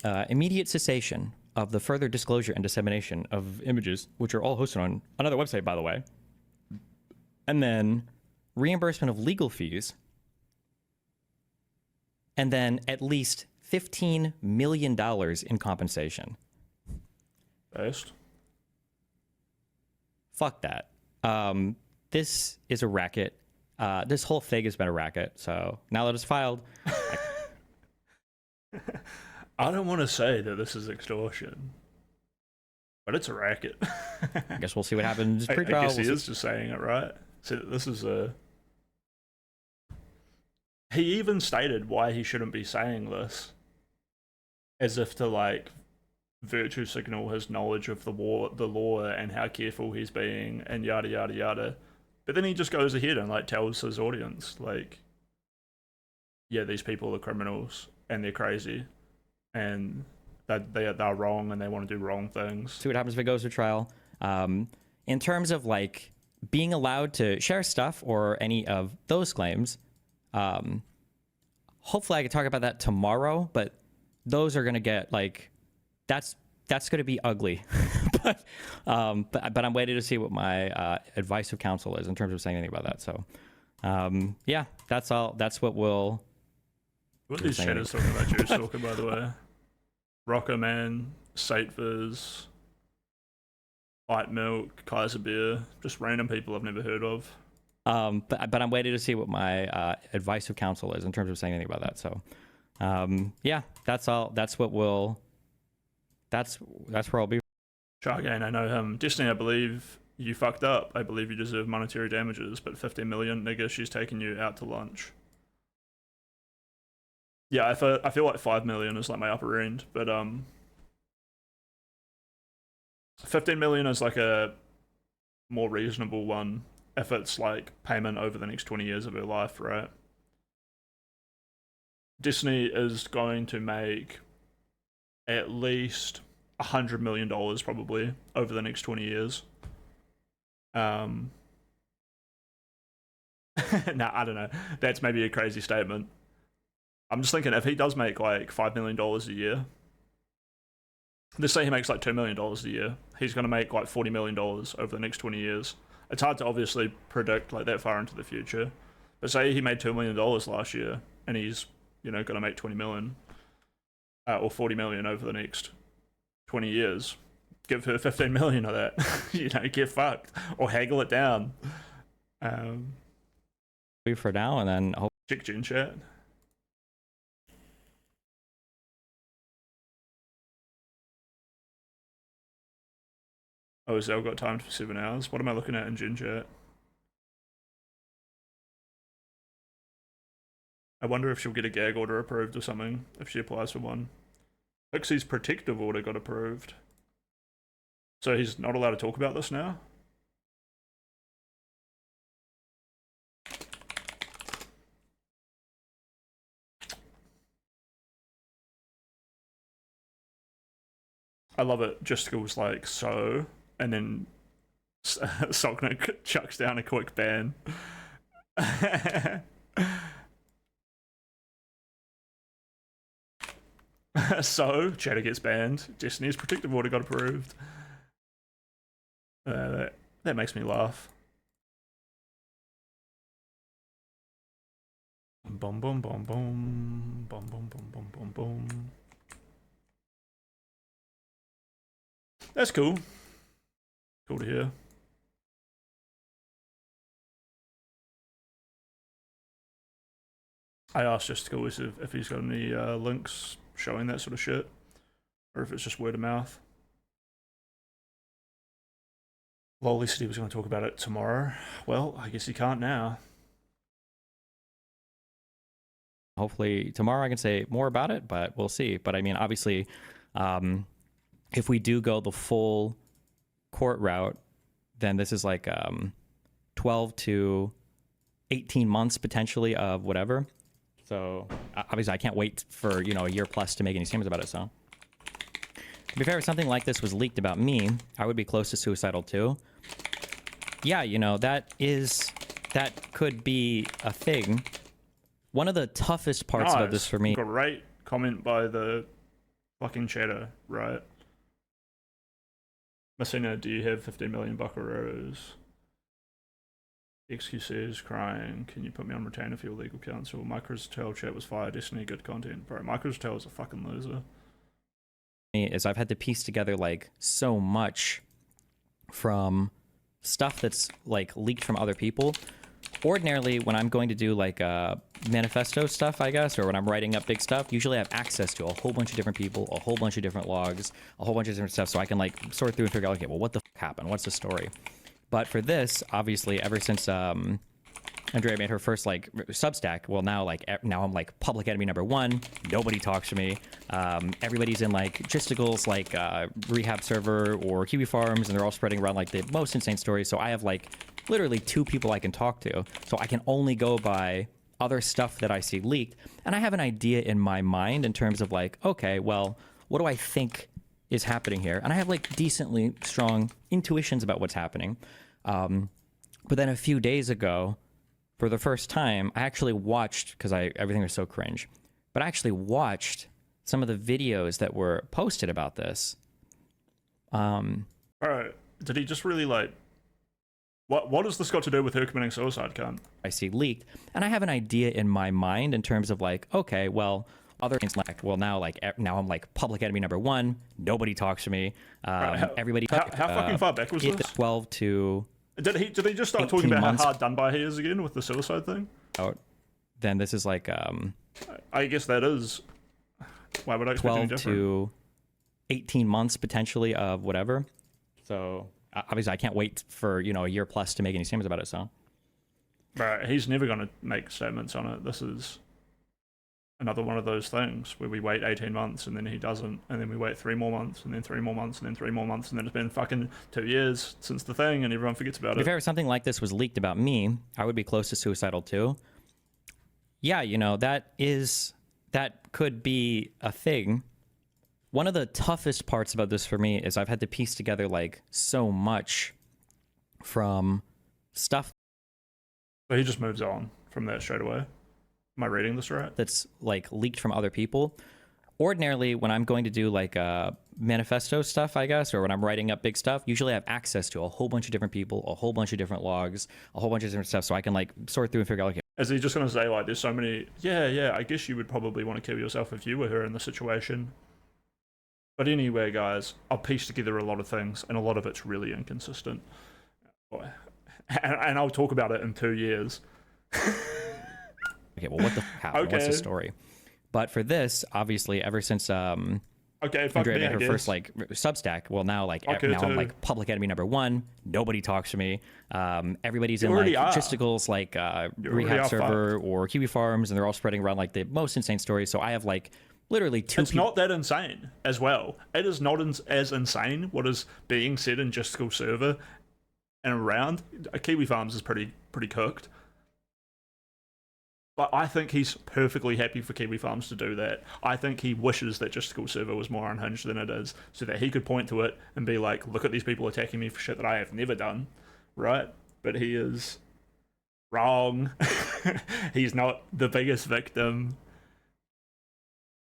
Immediate cessation of the further disclosure and dissemination of images, which are all hosted on another website, by the way. And then reimbursement of legal fees. And then at least $15 million in compensation. Based. Fuck that. This is a racket. this whole thing has been a racket. So now that it's filed, I don't want to say that this is extortion, but it's a racket. I guess we'll see what happens I pre-trial. guess he We'll is just saying it, right? So this is a. He even stated why he shouldn't be saying this, as if to like virtue signal his knowledge of the law and how careful he's being, and yada yada yada. But then he just goes ahead and like tells his audience, like, yeah, these people are criminals and they're crazy, and that they're wrong and they want to do wrong things. see what happens if it goes to trial. In terms of like being allowed to share stuff or any of those claims, hopefully I can talk about that tomorrow, but those are going to get like, that's going to be ugly. but I'm waiting to see what my advice of counsel is in terms of saying anything about that. So yeah, that's all. That's what we'll. What are these shadows talking about? Juice talking, by the way. Rocker Man, Sateviz, White Milk, Kaiser Beer, just random people I've never heard of. But I'm waiting to see what my advice of counsel is in terms of saying anything about that. So yeah, that's all. That's what we'll. That's where I'll be. Sharkane, I know him. Destiny, I believe you fucked up. I believe you deserve monetary damages, but 15 million, nigga, she's taking you out to lunch. Yeah, I feel like 5 million is like my upper end, but 15 million is like a more reasonable one if it's like payment over the next 20 years of her life, right? Destiny is going to make at least $100 million probably over the next 20 years. Nah, I don't know. That's maybe a crazy statement. I'm just thinking if he does make like $5 million a year, let's say he makes like $2 million a year, he's going to make like $40 million over the next 20 years. It's hard to obviously predict like that far into the future, but say he made $2 million last year and he's, you know, going to make 20 million or 40 million over the next 20 years. Give her 15 million of that. You know, get fucked or haggle it down. For now, and then hope. Check Gen chat. Oh, Zell got timed for 7 hours. What am I looking at in Gen chat? I wonder if she'll get a gag order approved or something if she applies for one. Pixie's protective order got approved. So he's not allowed to talk about this now? I love it. Just was like, so, and then Socknick chucks down a quick ban. So, Chatter gets banned. Destiny's protective order got approved. That makes me laugh. Boom, boom, boom, boom, boom, boom, boom, boom, boom, boom. That's cool. Cool to hear. I asked Justical if he's got any links showing that sort of shit, or if it's just word of mouth. Lolly said he was going to talk about it tomorrow. Well, I guess he can't now. Hopefully tomorrow I can say more about it, but we'll see. But I mean, obviously, if we do go the full court route, then this is like 12 to 18 months potentially of whatever. So obviously I can't wait for, you know, a year plus to make any statements about it. So to be fair, if something like this was leaked about me, I would be close to suicidal too. Yeah, you know, that could be a thing. One of the toughest parts about this for me. Great comment by the fucking chatter, right? Messina, do you have 15 million buckaroos? XQC is crying. Can you put me on retainer for your legal counsel? Micro's tail chat was fire. Destiny, good content. Bro, Micro's tail is a fucking loser. Is I've had to piece together like so much from stuff that's like leaked from other people. Ordinarily, when I'm going to do like manifesto stuff, I guess, or when I'm writing up big stuff, usually I have access to a whole bunch of different people, a whole bunch of different logs, a whole bunch of different stuff, so I can like sort through and figure out, okay, well, what the f happened? What's the story? But for this, obviously, ever since Andrea made her first like Substack, well, now I'm like public enemy #1. Nobody talks to me. Everybody's in like Gisticles, like rehab server or Kiwi farms, and they're all spreading around like the most insane stories. So I have like literally 2 people I can talk to. So I can only go by other stuff that I see leaked, and I have an idea in my mind in terms of like, okay, well, what do I think is happening here? And I have like decently strong intuitions about what's happening. But then a few days ago, for the first time, I actually watched, because everything was so cringe, but I actually watched some of the videos that were posted about this. Alright, did he just really like... What has this got to do with her committing suicide, cunt? I see leaked, and I have an idea in my mind in terms of like, okay, well, other things like, well, now I'm like public enemy #1. Nobody talks to me. Everybody. How fucking far back was this? 12 to. Did he just start talking about how hard done by he is again with the suicide thing? Out. Then this is like I guess that is. Why would I expect any 12 different? to 18 months potentially of whatever. So obviously I can't wait for a year plus to make any statements about it. So. Right, he's never going to make statements on it. This is another one of those things where we wait 18 months and then he doesn't, and then we wait 3 more months and then 3 more months and then 3 more months, and then it's been fucking 2 years since the thing and everyone forgets about it. If ever something like this was leaked about me, I would be close to suicidal too. Yeah, that could be a thing. One of the toughest parts about this for me is I've had to piece together like so much from stuff. So he just moves on from that straight away. Am I reading this right? That's like leaked from other people. Ordinarily, when I'm going to do like manifesto stuff, I guess, or when I'm writing up big stuff, usually I have access to a whole bunch of different people, a whole bunch of different logs, a whole bunch of different stuff, so I can like sort through and figure out, okay. Is he just going to say like, there's so many, yeah, I guess you would probably want to kill yourself if you were her in the situation. But anyway, guys, I'll piece together a lot of things, and a lot of it's really inconsistent. And I'll talk about it in 2 years. Okay, well, what the happened? Okay. What's the story? But for this, obviously, ever since okay, fuck Andrea me, made her I guess. first like Substack, well, now I'm like public enemy #1. Nobody talks to me. Everybody's in like Gisticles, like rehab server or Kiwi farms, and they're all spreading around like the most insane stories. So I have like literally 2 It's not that insane as well. It is not as insane what is being said in Justical server and around. Kiwi Farms is pretty cooked. But I think he's perfectly happy for Kiwi Farms to do that. I think he wishes that Justical server was more unhinged than it is, so that he could point to it and be like, look at these people attacking me for shit that I have never done, right? But he is wrong. He's not the biggest victim.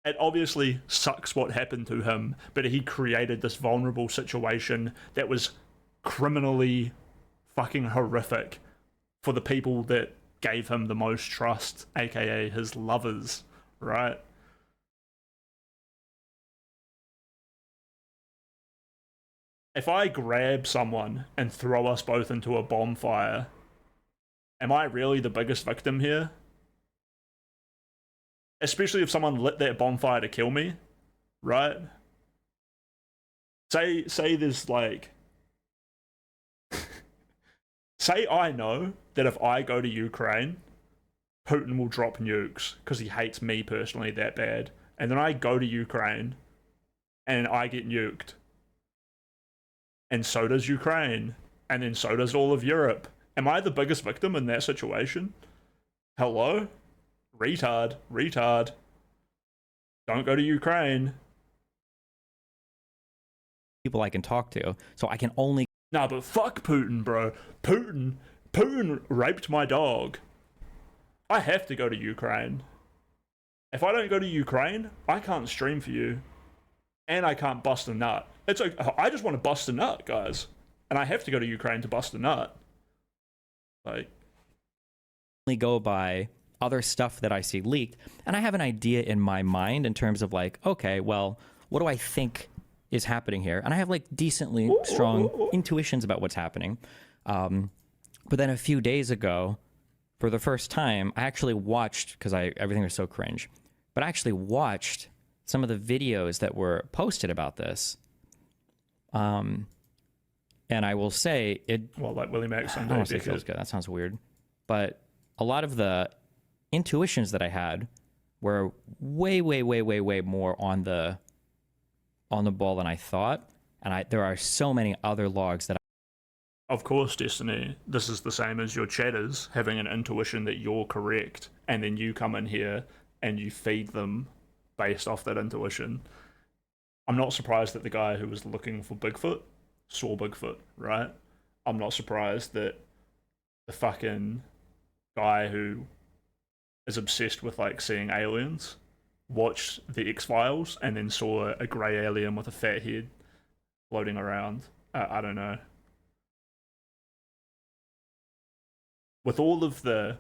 It obviously sucks what happened to him, but he created this vulnerable situation that was criminally fucking horrific for the people that gave him the most trust, aka his lovers, right? If I grab someone and throw us both into a bonfire, am I really the biggest victim here? Especially if someone lit that bonfire to kill me, right? Say there's like... Say I know that if I go to Ukraine, Putin will drop nukes because he hates me personally that bad. And then I go to Ukraine and I get nuked. And so does Ukraine. And then so does all of Europe. Am I the biggest victim in that situation? Hello? Retard. Don't go to Ukraine. people I can talk to, so I can only... Nah, but fuck Putin, bro. Putin raped my dog. I have to go to Ukraine. If I don't go to Ukraine, I can't stream for you. And I can't bust a nut. It's like, I just want to bust a nut, guys. And I have to go to Ukraine to bust a nut. Like... only go by other stuff that I see leaked, and I have an idea in my mind in terms of like, okay, well, what do I think is happening here? And I have like decently strong intuitions about what's happening. But then a few days ago, for the first time, I actually watched, because everything was so cringe, but I actually watched some of the videos that were posted about this. And I will say it. Well, like Willie Mack I don't Sunday. want to say it feels good. That sounds weird. But a lot of the intuitions that I had were way more on the ball than I thought. And there are so many other logs that Of course, Destiny, this is the same as your chatters having an intuition that you're correct, and then you come in here and you feed them based off that intuition. I'm not surprised that the guy who was looking for Bigfoot saw Bigfoot, right? I'm not surprised that the fucking guy who is obsessed with like seeing aliens watched the X-Files and then saw a grey alien with a fat head floating around. I don't know. With all of the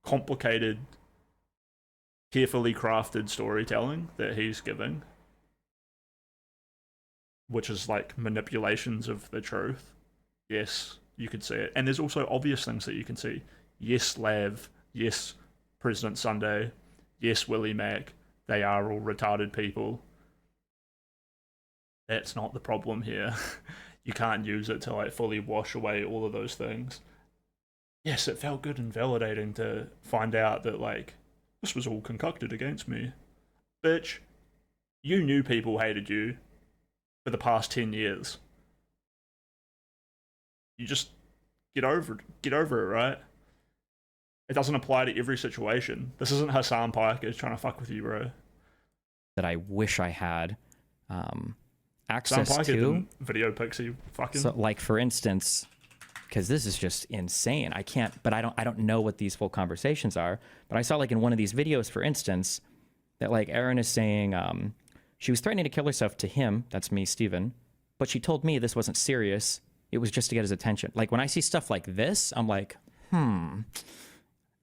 complicated, carefully crafted storytelling that he's giving, which is like manipulations of the truth, yes, you could see it. And there's also obvious things that you can see. Yes, Lav. Yes, President Sunday. Yes, Willie Mack. They are all retarded people. That's not the problem here. You can't use it to like fully wash away all of those things. Yes, it felt good and validating to find out that like this was all concocted against me. Bitch, you knew people hated you for the past 10 years. You just get over it, right? It doesn't apply to every situation. This isn't Hassan Piker trying to fuck with you, bro. that I wish I had Hassan access Piker to. didn't video pixie fucking. So, like for instance, because this is just insane. I can't, but I don't know what these full conversations are. But I saw like in one of these videos, for instance, that like Erin is saying she was threatening to kill herself to him. That's me, Steven. But she told me this wasn't serious. It was just to get his attention. Like when I see stuff like this, I'm like,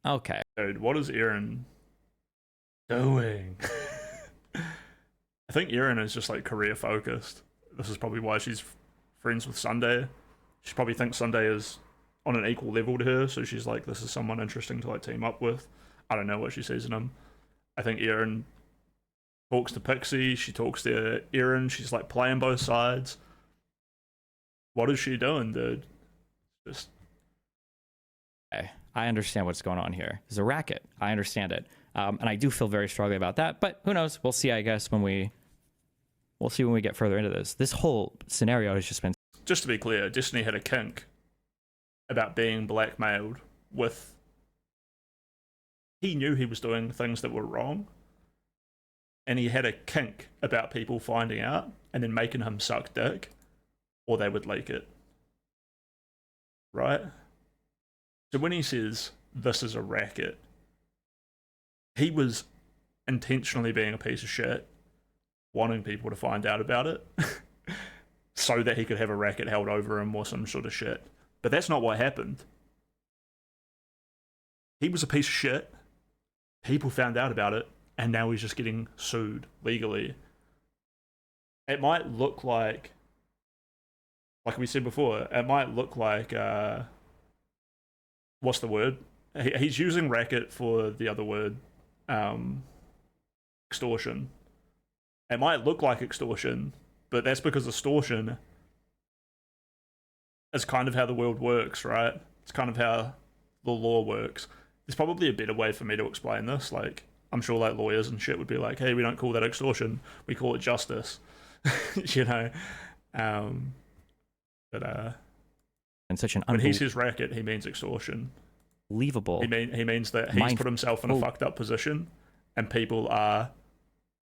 okay. Dude, what is Erin doing? I think Erin is just like career focused. This is probably why she's friends with Sunday. She probably thinks Sunday is on an equal level to her, so she's like, this is someone interesting to like team up with. I don't know what she sees in him. I think Erin talks to Pixie, she talks to Erin, she's like playing both sides. What is she doing, dude? Just I understand what's going on here. There's a racket. I understand it. And I do feel very strongly about that. But who knows? We'll see, I guess, we'll see when we get further into this. This whole scenario has just been... Just to be clear, Destiny had a kink about being blackmailed with... He knew he was doing things that were wrong. And he had a kink about people finding out and then making him suck dick, or they would leak it. Right? So when he says, this is a racket, he was intentionally being a piece of shit, wanting people to find out about it, so that he could have a racket held over him or some sort of shit. But that's not what happened. He was a piece of shit, people found out about it, and now he's just getting sued legally. It might look like we said before, it might look like, what's the word? He's using racket for the other word, extortion. It might look like extortion, but that's because extortion is kind of how the world works, right? It's kind of how the law works. There's probably a better way for me to explain this. Like, I'm sure like lawyers and shit would be like, hey, we don't call that extortion, we call it justice. You know? And such an when he says racket, he means extortion. unbelievable... He means that he's put himself in a fucked up position and people are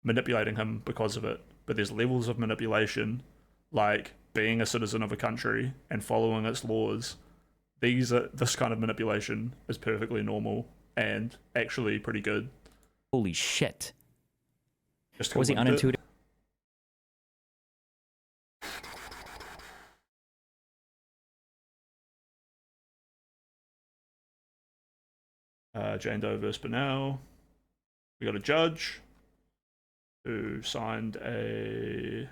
manipulating him because of it. But there's levels of manipulation, like being a citizen of a country and following its laws. This kind of manipulation is perfectly normal and actually pretty good. Holy shit. Just Was he unintuitive? Jane Doe versus Bernal. We got a judge who signed a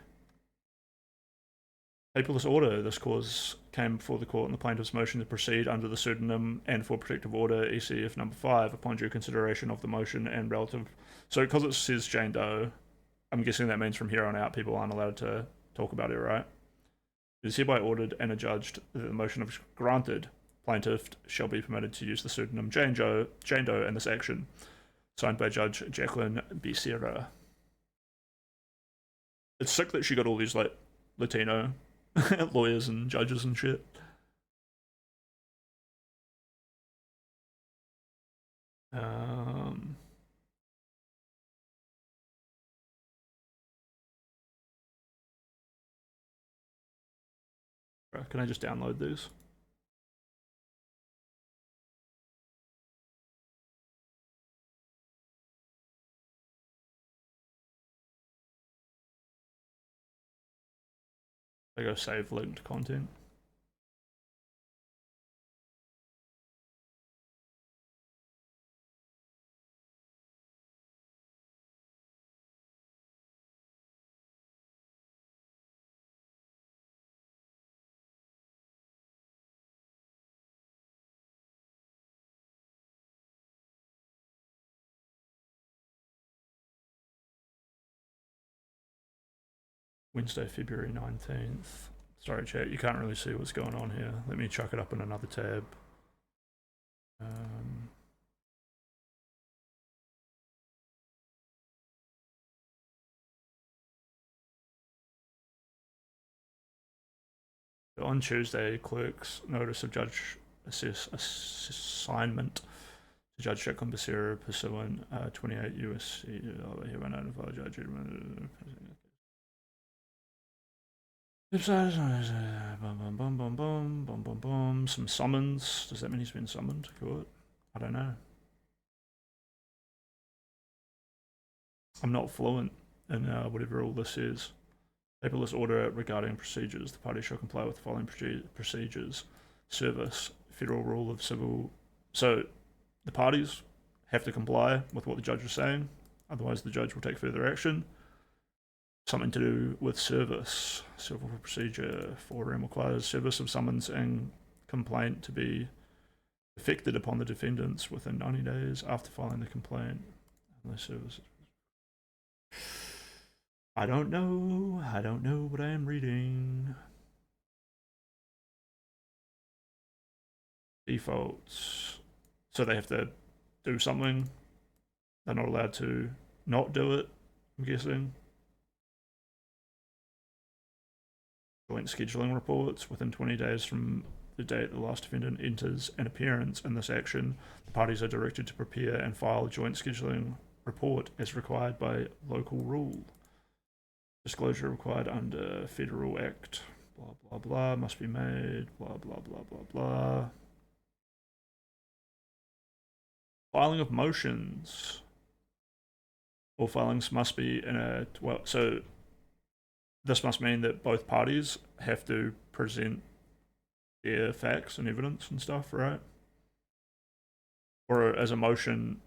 Paperless order. This cause came before the court on the plaintiff's motion to proceed under the pseudonym and for protective order ECF number 5 upon due consideration of the motion and relative. So because it says Jane Doe, I'm guessing that means from here on out people aren't allowed to talk about it, right? It is hereby ordered and adjudged that the motion is granted. Plaintiff shall be permitted to use the pseudonym Jane Doe in this action. Signed by Judge Jacqueline Becerra. It's sick that she got all these like Latino lawyers and judges and shit. Can I just download these? I go save linked content. Wednesday, February 19th. Sorry, chat, you can't really see what's going on here. Let me chuck it up in another tab. On Tuesday, clerk's notice of judge assignment to Judge Jacqueline Becerra pursuant 28 U.S.C. Hereby notify Judge some summons. Does that mean he's been summoned to court? I don't know. I'm not fluent in whatever all this is. Paperless order regarding procedures. The party shall comply with the following procedures. Service. Federal rule of civil. So the parties have to comply with what the judge is saying. Otherwise the judge will take further action. Something to do with service. Civil procedure 4M requires service of summons and complaint to be effected upon the defendants within 90 days after filing the complaint. Unless service. I don't know what I am reading. Defaults. So they have to do something. They're not allowed to not do it, I'm guessing. Joint scheduling reports within 20 days from the date the last defendant enters an appearance in this action. The parties are directed to prepare and file a joint scheduling report as required by local rule. Disclosure required under Federal Act. Blah, blah, blah. Must be made. Blah, blah, blah, blah, blah. Filing of motions. All filings must be in a... Well, so this must mean that both parties have to present their facts and evidence and stuff, right? Or as a motion,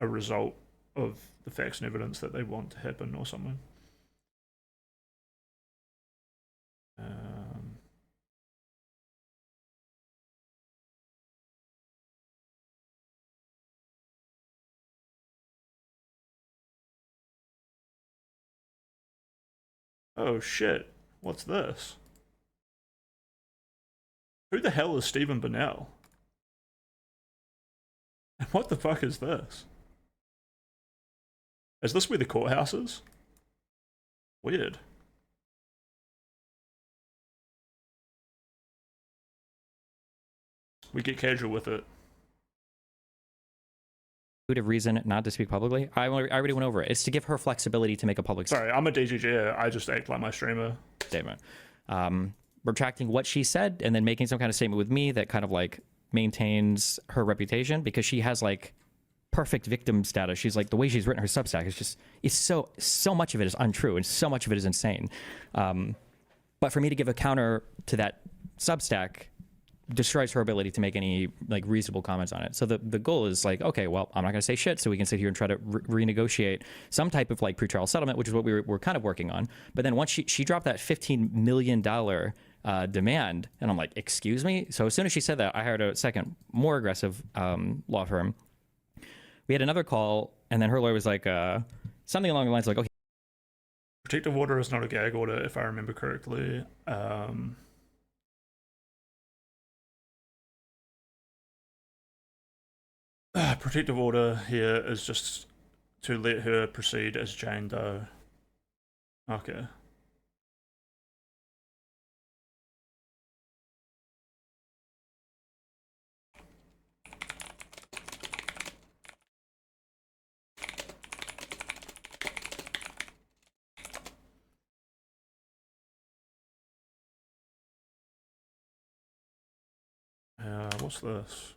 a result of the facts and evidence that they want to happen or something. Oh shit, what's this? Who the hell is Stephen Burnell? And what the fuck is this? Is this where the courthouse is? Weird. We get casual with it. Reason not to speak publicly. I already went over it. It's to give her flexibility to make a public Sorry, I'm a DGG. I just act like my streamer. statement. Retracting what she said and then making some kind of statement with me that kind of like maintains her reputation, because she has like perfect victim status. She's like, the way she's written her Substack is just, it's so much of it is untrue and so much of it is insane. But for me to give a counter to that Substack destroys her ability to make any like reasonable comments on it. So the goal is like, okay, well, I'm not going to say shit, so we can sit here and try to renegotiate some type of like pretrial settlement, which is what we're kind of working on. But then once she dropped that $15 million demand, and I'm like, excuse me? So as soon as she said that, I hired a second, more aggressive law firm. We had another call, and then her lawyer was like, something along the lines of like, okay. Protective order is not a gag order, if I remember correctly. Protective order here is just to let her proceed as Jane Doe. Okay. What's this?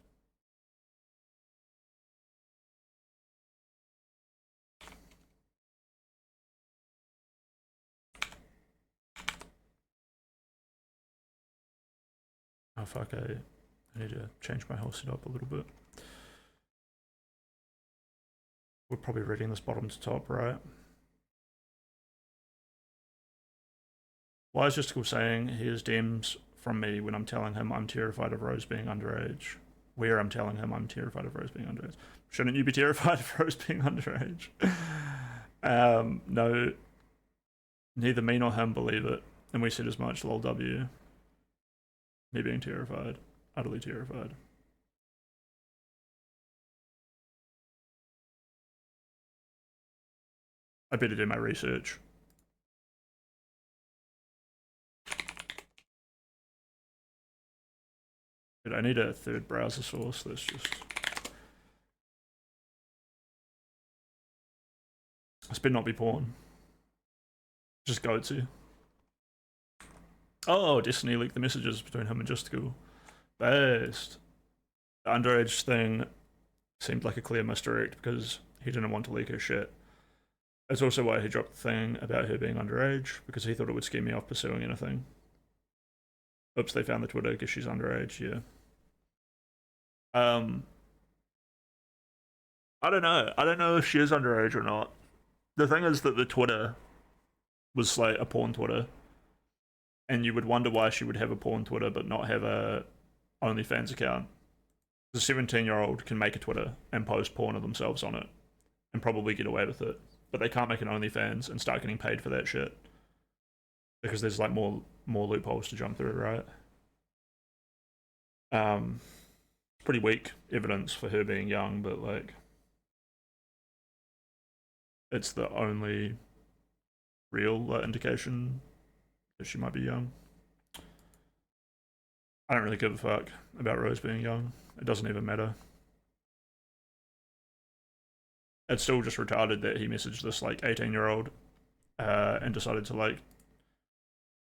Oh fuck, I need to change my whole setup a little bit. We're probably reading this bottom to top, right? Why is Justical saying he has DMs from me when I'm telling him I'm terrified of Rose being underage? Where I'm telling him I'm terrified of Rose being underage. Shouldn't you be terrified of Rose being underage? No, neither me nor him believe it, and we said as much, lol W. Me being terrified, utterly terrified. I better do my research. But I need a third browser source that's just... This better not be porn. Just go to. Oh, Destiny leaked the messages between him and Justical. Based. The underage thing seemed like a clear misdirect because he didn't want to leak her shit. That's also why he dropped the thing about her being underage, because he thought it would scare me off pursuing anything. Oops, they found the Twitter because she's underage, yeah. I don't know. I don't know if she is underage or not. The thing is that the Twitter was like a porn Twitter. And you would wonder why she would have a porn Twitter but not have a OnlyFans account. The 17-year-old can make a Twitter and post porn of themselves on it and probably get away with it. But they can't make an OnlyFans and start getting paid for that shit. Because there's like more loopholes to jump through, right? Pretty weak evidence for her being young, but like it's the only real indication that she might be young. I don't really give a fuck about Rose being young. It doesn't even matter. It's still just retarded that he messaged this like 18-year-old and decided to like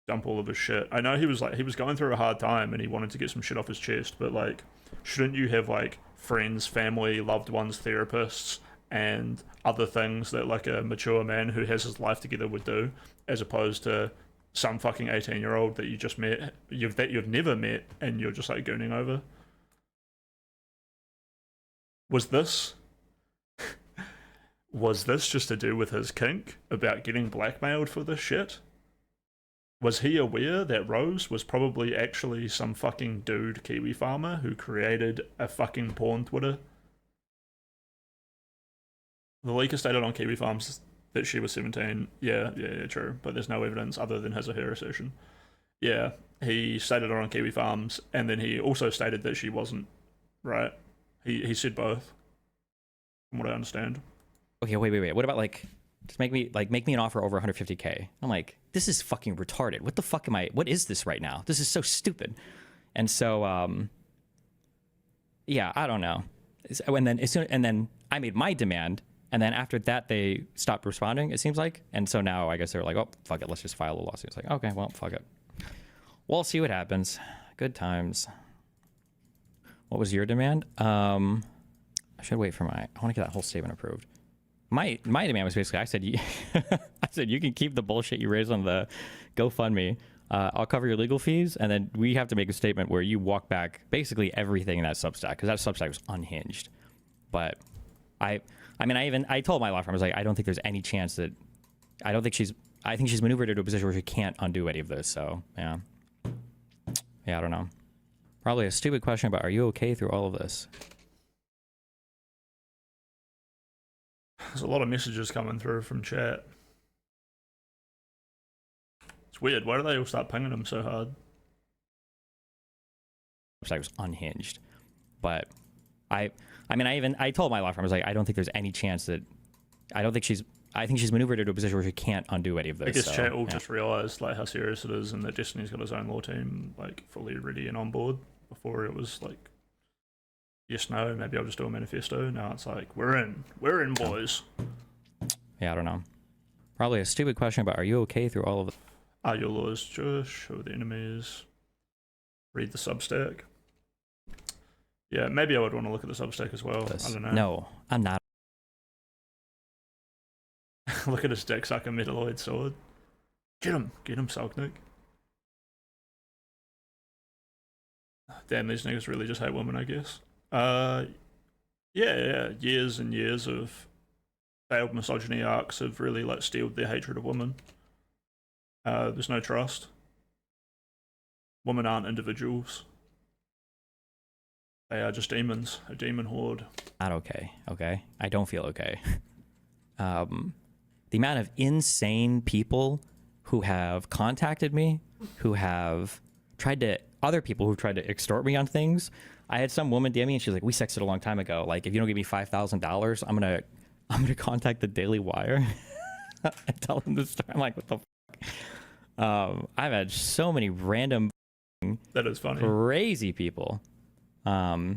dump all of his shit. I know he was going through a hard time and he wanted to get some shit off his chest, but like, shouldn't you have like friends, family, loved ones, therapists, and other things that like a mature man who has his life together would do, as opposed to some fucking 18-year-old that you just met, you've never met, and you're just like gooning over? Was this just to do with his kink about getting blackmailed for this shit? Was he aware that Rose was probably actually some fucking dude Kiwi farmer who created a fucking porn Twitter? The leaker stated on Kiwi Farms that she was 17. Yeah, true. But there's no evidence other than his or her assertion. Yeah, he stated it on Kiwi Farms, and then he also stated that she wasn't, right? He said both, from what I understand. Okay, wait. What about like, just make me an offer over 150K? I'm like, this is fucking retarded. What the fuck what is this right now? This is so stupid. And so, yeah, I don't know. And then I made my demand, and then after that they stopped responding, it seems like. And so now I guess they're like, oh, fuck it, let's just file a lawsuit. It's like, okay, well, fuck it. We'll see what happens. Good times. What was your demand? I should wait for I want to get that whole statement approved. My demand was basically, I said, you can keep the bullshit you raised on the GoFundMe. I'll cover your legal fees, and then we have to make a statement where you walk back basically everything in that Substack, because that Substack was unhinged. But I told my law firm, I was like, I don't think there's any chance that, I think she's maneuvered into a position where she can't undo any of this. So yeah, I don't know. Probably a stupid question about, are you okay through all of this? There's a lot of messages coming through from chat. It's weird. Why do they all start pinging them so hard? Substack was unhinged. But I told my law firm, I was like, I don't think there's any chance that, I think she's maneuvered into a position where she can't undo any of this. I guess so, chat all just realised like how serious it is, and that Destiny's got his own law team like fully ready and on board. Before it was like, yes, no, maybe I'll just do a manifesto. Now it's like, we're in, boys. Yeah, I don't know. Probably a stupid question about, are you okay through all of it? Are your laws Jewish? Who are the enemies? Read the Substack. Yeah, maybe I would want to look at the Substack as well. I don't know. No, I'm not. Look at his dick sucker metalloid sword. Get him, Salknik. Damn, these niggas really just hate women, I guess. Yeah. Years and years of failed misogyny arcs have really like steeled their hatred of women. There's no trust. Women aren't individuals. They are just demons, a demon horde. Not okay, okay? I don't feel okay. The amount of insane people who have contacted me, who have other people who've tried to extort me on things. I had some woman DM me and she's like, we sexted a long time ago. Like, if you don't give me $5,000, I'm gonna contact the Daily Wire and tell them this story. I'm like, what the fuck? I've had so many random that is funny. Crazy people. Yeah.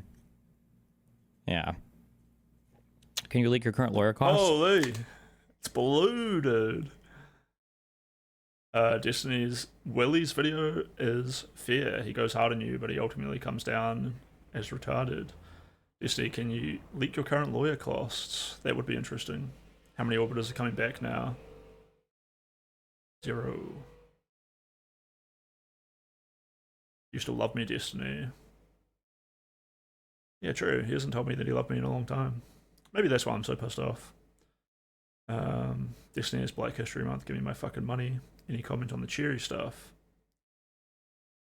Can you leak your current lawyer costs? Holy, it's blue, dude. Destiny's Willie's video is fair. He goes hard on you, but he ultimately comes down as retarded. Destiny, can you leak your current lawyer costs? That would be interesting. How many orbiters are coming back now? 0. You still love me, Destiny. Yeah, true. He hasn't told me that he loved me in a long time. Maybe that's why I'm so pissed off. Destiny is Black History Month. Give me my fucking money. Any comment on the cherry stuff?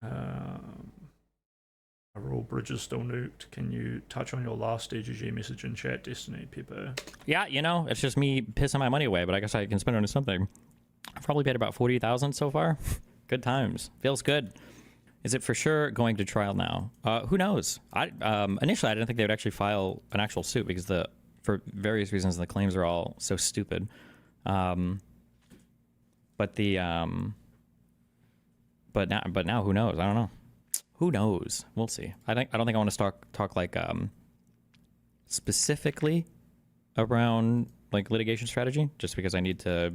Are all bridges still nuked? Can you touch on your last DGG message in chat, Destiny, Pepper? Yeah, it's just me pissing my money away, but I guess I can spend it on something. I've probably paid about 40,000 so far. Good times. Feels good. Is it for sure going to trial now? Who knows? Initially, I didn't think they would actually file an actual suit because for various reasons, the claims are all so stupid. But now, who knows? I don't know. Who knows? We'll see. I don't think I want to talk like specifically around like litigation strategy, just because I need to.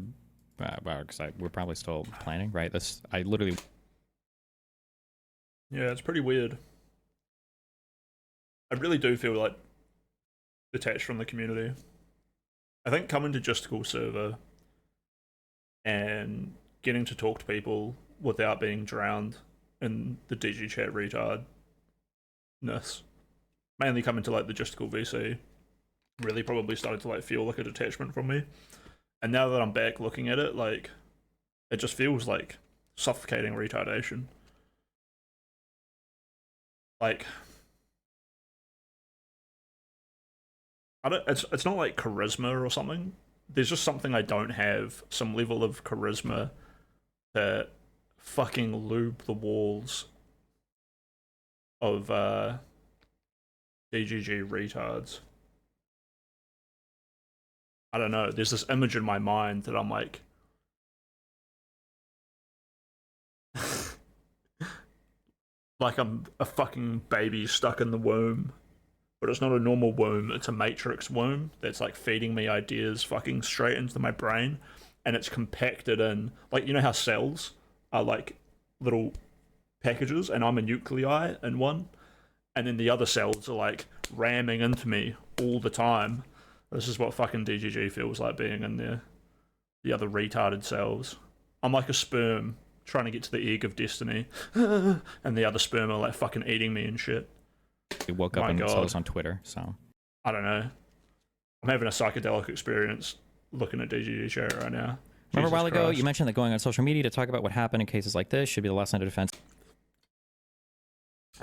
Because we're probably still planning, right? I literally. Yeah, it's pretty weird. I really do feel like detached from the community. I think coming to Justical server and getting to talk to people without being drowned in the DG chat retardness, mainly coming to like the Justical VC, really probably started to like feel like a detachment from me. And now that I'm back looking at it, like, it just feels like suffocating retardation. Like, it's not like charisma or something. There's just something I don't have, some level of charisma that fucking lube the walls of DGG retards. I don't know, there's this image in my mind that I'm like, like I'm a fucking baby stuck in the womb, but it's not a normal womb, it's a matrix womb that's like feeding me ideas fucking straight into my brain, and it's compacted in, like, you know how cells are like little packages, and I'm a nuclei in one, and then the other cells are like ramming into me all the time. This is what fucking DGG feels like being in there. The other retarded cells. I'm like a sperm trying to get to the egg of destiny, and the other sperm are like fucking eating me and shit. We woke up My and saw God. this on Twitter, so I don't know. I'm having a psychedelic experience looking at DGD chat right now. remember a Jesus while ago Christ. you mentioned that going on social media to talk about what happened in cases like this should be the last line of defense.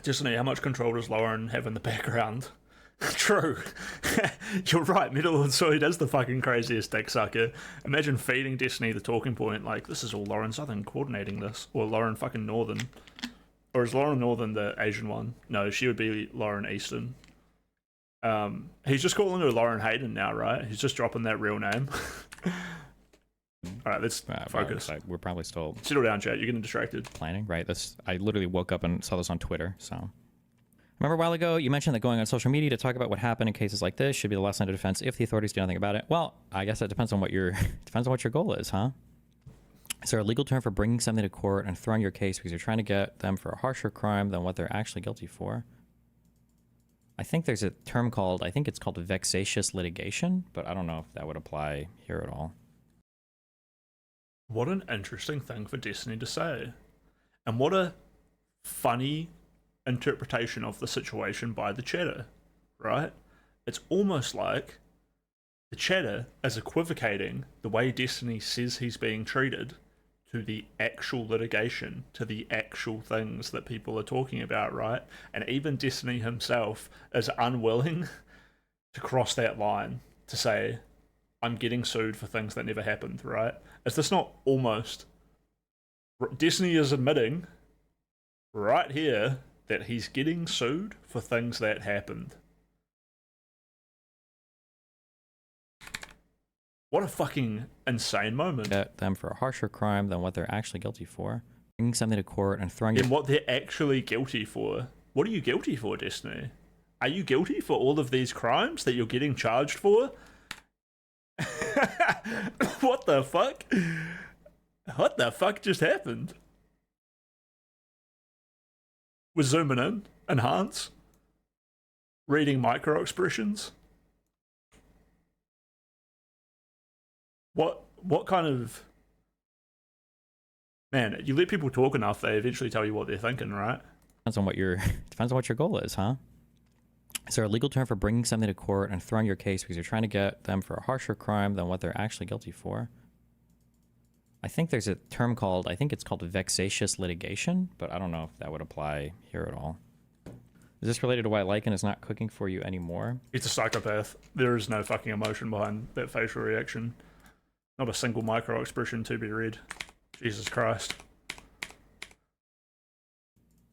Destiny, how much control does Lauren have in the background? True. You're right, Metal and Soid is the fucking craziest dick sucker. Imagine feeding Destiny the talking point, like, this is all Lauren Southern coordinating this. Or Lauren fucking Northern. Or is Lauren Northern the Asian one? No, she would be Lauren Eastern. He's just calling her Lauren Hayden now, right? He's just dropping that real name. Alright, let's focus. We're probably still Settle down, chat. You're getting distracted. planning, right? I literally woke up and saw this on Twitter, so. Remember a while ago you mentioned that going on social media to talk about what happened in cases like this should be the last line of defense if the authorities do nothing about it. Well, I guess that depends on what your goal is, huh? Is there a legal term for bringing something to court and throwing your case because you're trying to get them for a harsher crime than what they're actually guilty for? I think there's a term called, I think it's called vexatious litigation, but I don't know if that would apply here at all. What an interesting thing for Destiny to say. And what a funny interpretation of the situation by the chatter, right? It's almost like the chatter is equivocating the way Destiny says he's being treated to the actual litigation, to the actual things that people are talking about, right? And even Destiny himself is unwilling to cross that line to say, I'm getting sued for things that never happened, right? Is this not almost... Destiny is admitting right here that he's getting sued for things that happened. What a fucking insane moment. Get them for a harsher crime than what they're actually guilty for. Bringing something to court and throwing And what they're actually guilty for. What are you guilty for, Destiny? Are you guilty for all of these crimes that you're getting charged for? What the fuck? What the fuck just happened? We're zooming in, enhance, reading micro expressions. What kind of... Man, you let people talk enough, they eventually tell you what they're thinking, right? Depends on what your goal is, huh? Is there a legal term for bringing something to court and throwing your case because you're trying to get them for a harsher crime than what they're actually guilty for? I think there's a term called, I think it's called vexatious litigation, but I don't know if that would apply here at all. Is this related to why Lycan is not cooking for you anymore? He's a psychopath. There is no fucking emotion behind that facial reaction. Not a single micro expression to be read. Jesus Christ.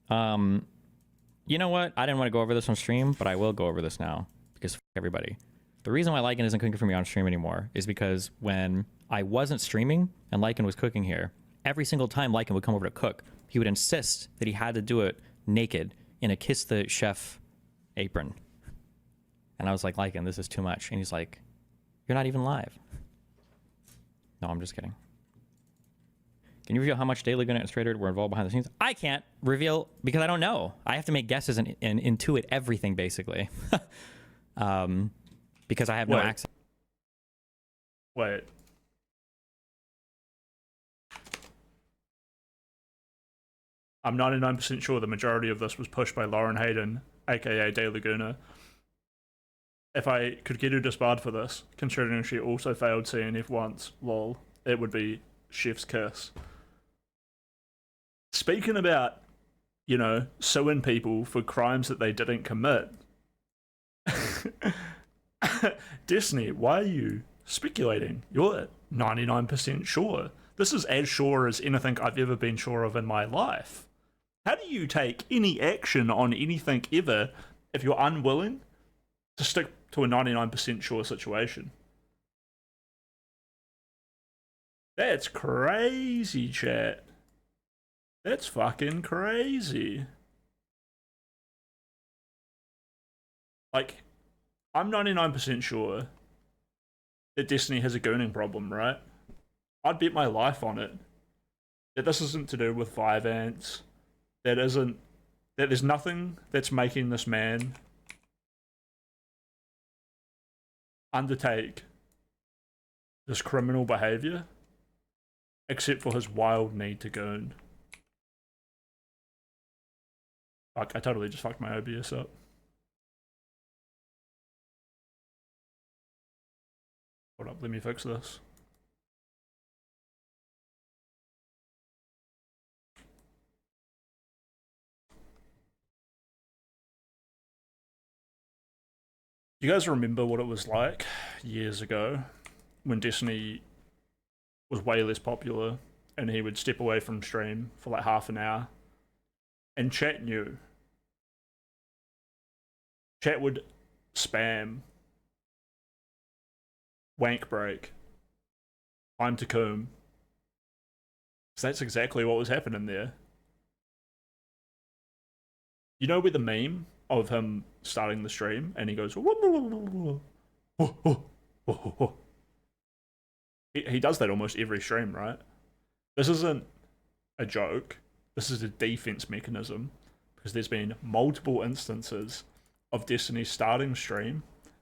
You know what? I didn't want to go over this on stream, but I will go over this now because f everybody. The reason why Lycan isn't cooking for me on stream anymore is because when I wasn't streaming and Lycan was cooking here, every single time Lycan would come over to cook, he would insist that he had to do it naked in a Kiss the Chef apron. And I was like, Lycan, this is too much. And he's like, you're not even live. No, I'm just kidding. Can you reveal how much Daily Gunnet and Strader were involved behind the scenes? I can't reveal because I don't know. I have to make guesses and intuit everything, basically. Because I have no access. Wait. I'm 99% sure the majority of this was pushed by Lauren Hayden, aka De Laguna. If I could get her disbarred for this, considering she also failed CNF once, lol, it would be chef's kiss. Speaking about, you know, suing people for crimes that they didn't commit. Destiny, why are you speculating? You're 99% sure. This is as sure as anything I've ever been sure of in my life. How do you take any action on anything ever if you're unwilling to stick to a 99% sure situation? That's crazy, chat. That's fucking crazy. Like, I'm 99% sure that Destiny has a gooning problem, right? I'd bet my life on it. That this isn't to do with Vyvanse. That there's nothing that's making this man undertake this criminal behavior except for his wild need to goon. Fuck, I totally just fucked my OBS up. Hold up, let me fix this. You guys remember what it was like years ago when Destiny was way less popular and he would step away from stream for like half an hour and chat knew. Chat would spam wank break, time to comb. So that's exactly what was happening there. You know, with the meme of him starting the stream and he goes, he does that almost every stream, right? This isn't a joke. This is a defense mechanism because there's been multiple instances of Destiny starting stream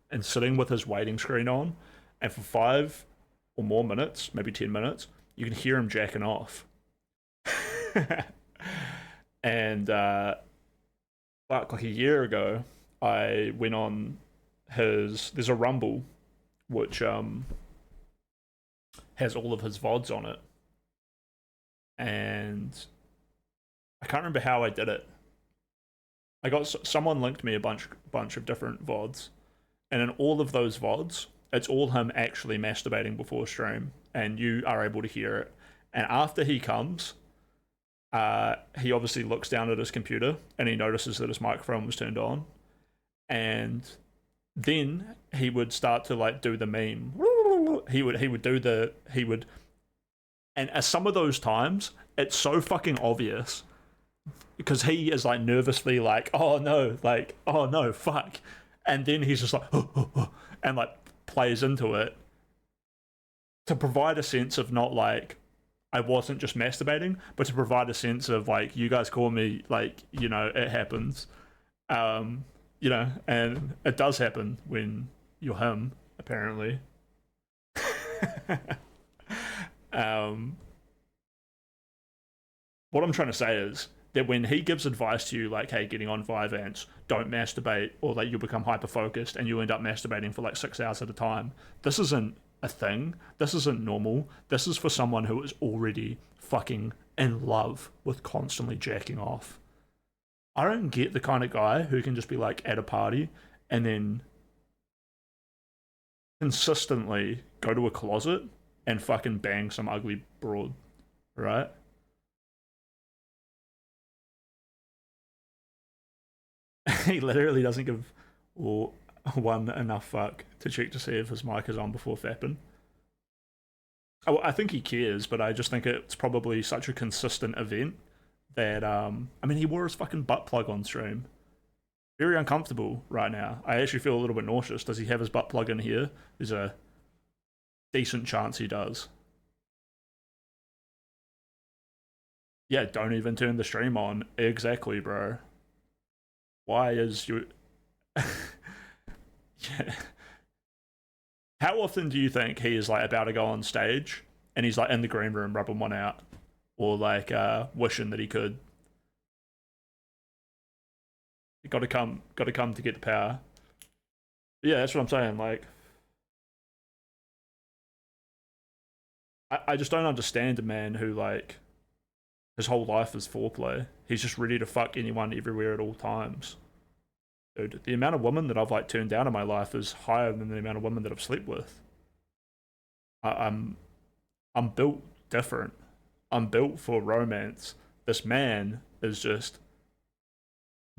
and sitting with his waiting screen on, and for 5 or more minutes, maybe 10 minutes, you can hear him jacking off. And like a year ago, I went on there's a Rumble which has all of his VODs on it, and I can't remember how I did it. I got someone linked me a bunch of different VODs, and in all of those VODs, it's all him actually masturbating before stream, and you are able to hear it. And after he comes, he obviously looks down at his computer and he notices that his microphone was turned on, and then he would start to like do the meme. He would, and at some of those times, it's so fucking obvious because he is like nervously like, oh no, fuck, and then he's just like, and like plays into it to provide a sense of not like I wasn't just masturbating, but to provide a sense of like, you guys call me, like, you know, it happens, you know, and it does happen when you're him, apparently. What I'm trying to say is that when he gives advice to you, like, hey, getting on Vyvanse, don't masturbate, or like you'll become hyper focused and you end up masturbating for like 6 hours at a time, this isn't a thing. This isn't normal. This is for someone who is already fucking in love with constantly jacking off. I don't get the kind of guy who can just be like at a party and then consistently go to a closet and fucking bang some ugly broad, right? He literally doesn't give one enough fuck to check to see if his mic is on before fapping. I think he cares, but I just think it's probably such a consistent event that, I mean, he wore his fucking butt plug on stream. Very uncomfortable right now. I actually feel a little bit nauseous. Does he have his butt plug in here? There's a decent chance he does. Yeah, don't even turn the stream on. Exactly, bro. Why is you... Yeah. How often do you think he is like about to go on stage and he's like in the green room rubbing one out, or like wishing that he could? Got to come to get the power. Yeah, that's what I'm saying. Like, I just don't understand a man who like his whole life is foreplay. He's just ready to fuck anyone everywhere at all times. Dude, the amount of women that I've like turned down in my life is higher than the amount of women that I've slept with. I'm built different. I'm built for romance. This man is just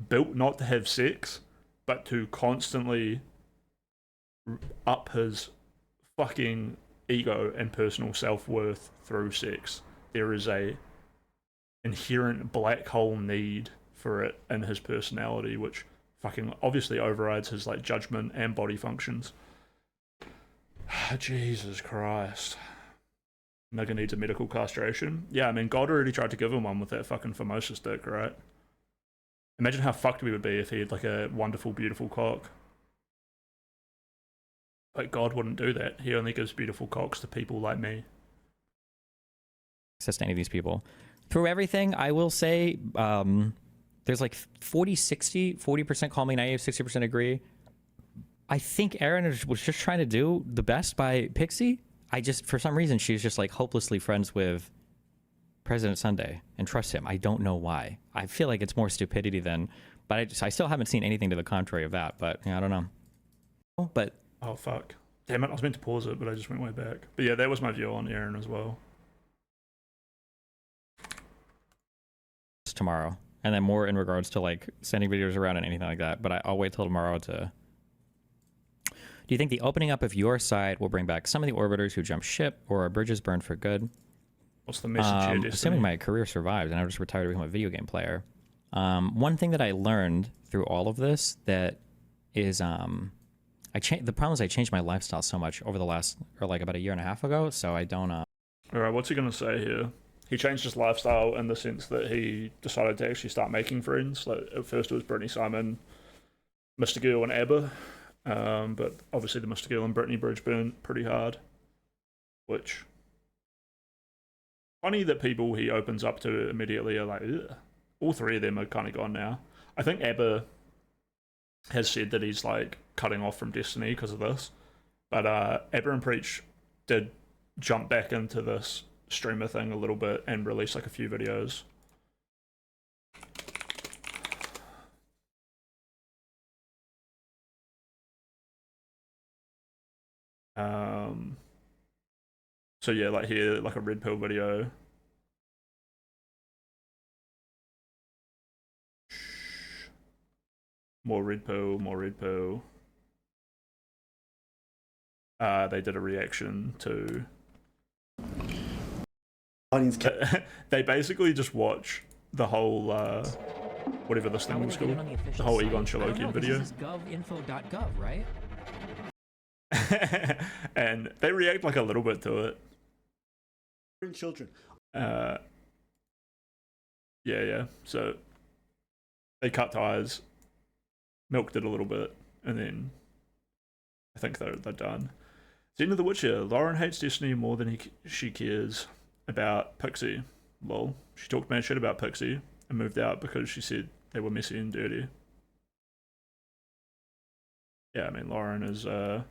built not to have sex, but to constantly up his fucking ego and personal self-worth through sex. There is a inherent black hole need for it in his personality, which fucking obviously overrides his like judgment and body functions. Jesus Christ. Nigga needs a medical castration. Yeah, I mean, God already tried to give him one with that fucking Formosa stick, right? Imagine how fucked we would be if he had like a wonderful, beautiful cock. But God wouldn't do that. He only gives beautiful cocks to people like me. Access to any of these people. Through everything, I will say, there's like 40% call me naive, 60% agree. I think Aaron was just trying to do the best by Pixie. For some reason, she's just like hopelessly friends with President Sunday and trust him. I don't know why. I feel like it's more stupidity than, but I still haven't seen anything to the contrary of that, but yeah, I don't know. But oh, fuck. Damn it, I was meant to pause it, but I just went way back. But yeah, that was my view on Aaron as well. tomorrow. And then more in regards to like sending videos around and anything like that. But I'll wait till tomorrow to... Do you think the opening up of your side will bring back some of the orbiters who jump ship, or are bridges burned for good? What's the message here, Destiny? Assuming my career survives and I just retire to become a video game player. One thing that I learned through all of this that is... the problem is I changed my lifestyle so much over the last, or like about a year and a half ago, so I don't... Alright, what's he going to say here? He changed his lifestyle in the sense that he decided to actually start making friends. Like, at first it was Brittany Simon, Mr. Girl, and ABBA. But obviously the Mr. Girl and Brittany bridge burned pretty hard. Which... Funny that people he opens up to immediately are like, ugh. All three of them are kind of gone now. I think ABBA has said that he's like cutting off from Destiny because of this. But ABBA and Preach did jump back into this streamer thing a little bit and release like a few videos. So yeah, like here, like a Red Pill video. More Red Pill, more Red Pill. They did a reaction to... They basically just watch the whole, whatever this thing was called, the whole Egon Shalokian video. This is govinfo.gov, right? And they react like a little bit to it. Children. Yeah. So they cut ties, milked it a little bit, and then I think they're done. It's the end of The Witcher. Lauren hates Destiny more than she cares about Pixie. Lol. She talked mad shit about Pixie and moved out because she said they were messy and dirty. Yeah, I mean, Lauren is a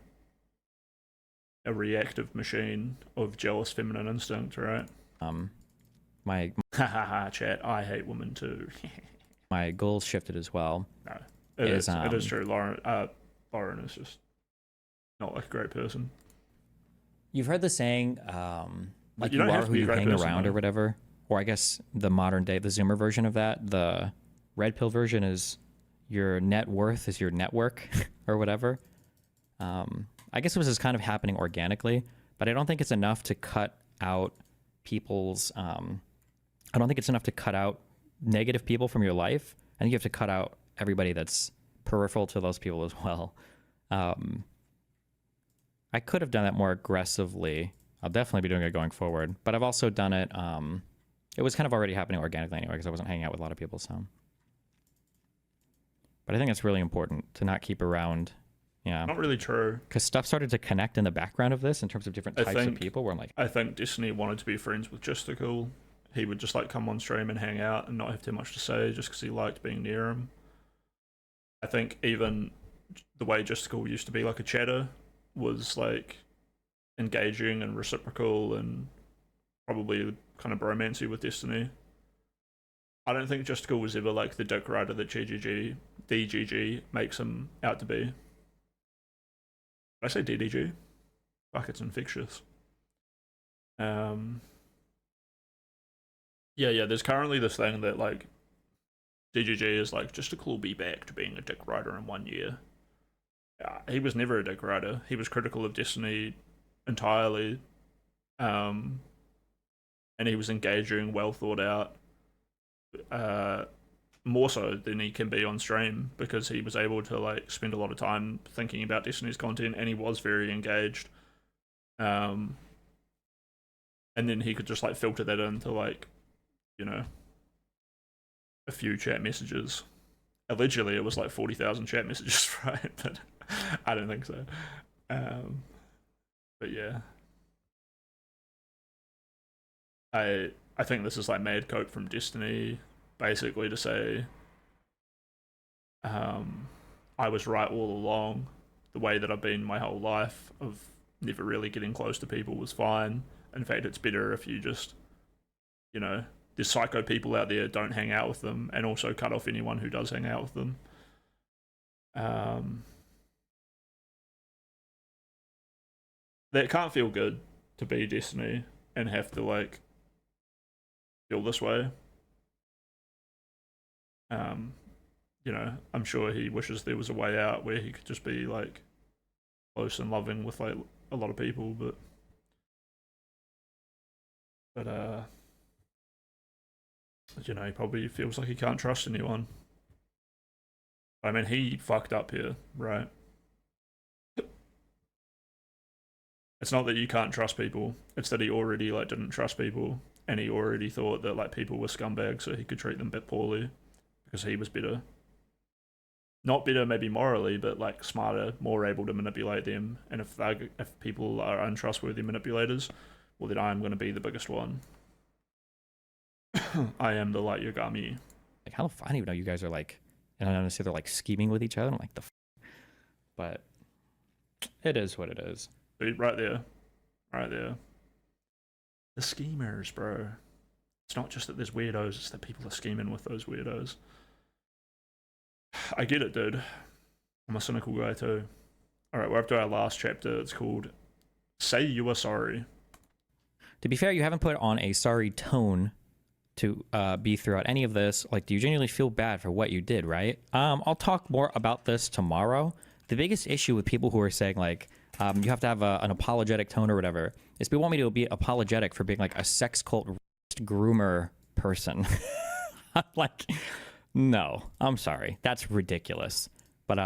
reactive machine of jealous feminine instinct, right? My Hahaha, chat. I hate women too. my goals shifted as well. No, it is true. Lauren is just not like a great person. You've heard the saying, like you you don't are have to who be a you great hang person, around though. or whatever. Or I guess the modern day, the Zoomer version of that, the Red Pill version is your net worth is your network or whatever. I guess this is kind of happening organically, but I don't think it's enough to cut out people's... I don't think it's enough to cut out negative people from your life. I think you have to cut out everybody that's peripheral to those people as well. I could have done that more aggressively. I'll definitely be doing it going forward, but I've also done it. It was kind of already happening organically anyway because I wasn't hanging out with a lot of people. So, but I think it's really important to not keep around. Yeah, Not really true. because stuff started to connect in the background of this in terms of different types of people. Where I'm like, I think Destiny wanted to be friends with Justical. He would just like come on stream and hang out and not have too much to say just because he liked being near him. I think even the way Justical used to be like a chatter was like engaging and reciprocal and probably kind of bromancy with Destiny. I don't think Justical was ever like the dick rider that DGG makes him out to be. Did I say DDG? Fuck, it's infectious. Yeah, there's currently this thing that like DGG is like Justical will be back to being a dick rider in 1 year. He was never a dick rider. He was critical of Destiny entirely. And he was engaging, well thought out. More so than he can be on stream because he was able to like spend a lot of time thinking about Destiny's content and he was very engaged. And then he could just like filter that into like, you know, a few chat messages. Allegedly it was like 40,000 chat messages, right? But I don't think so. But yeah. I think this is like mad cope from Destiny, basically to say I was right all along. The way that I've been my whole life of never really getting close to people was fine. In fact, it's better if you just, you know, there's psycho people out there, don't hang out with them, and also cut off anyone who does hang out with them. That can't feel good to be Destiny and have to like feel this way. You know, I'm sure he wishes there was a way out where he could just be like close and loving with like a lot of people, but you know, he probably feels like he can't trust anyone. I mean, he fucked up here, right? It's not that you can't trust people, it's that he already like didn't trust people, and he already thought that like people were scumbags, so he could treat them a bit poorly because he was better. Not better maybe morally, but like smarter, more able to manipulate them. And if people are untrustworthy manipulators, well then I am going to be the biggest one. I am the Light Yagami. Like, how the fuck? I don't even know you guys are like, and I understand they're like scheming with each other. I'm like, but it is what it is. Dude, right there. Right there. The schemers, bro. It's not just that there's weirdos, it's that people are scheming with those weirdos. I get it, dude. I'm a cynical guy too. Alright, we're up to our last chapter. It's called Say You Are Sorry. To be fair, you haven't put on a sorry tone to be throughout any of this. Like, do you genuinely feel bad for what you did, right? I'll talk more about this tomorrow. The biggest issue with people who are saying, like, you have to have an apologetic tone or whatever, is people want me to be apologetic for being, like, a sex cult groomer person. Like, no, I'm sorry. That's ridiculous. But,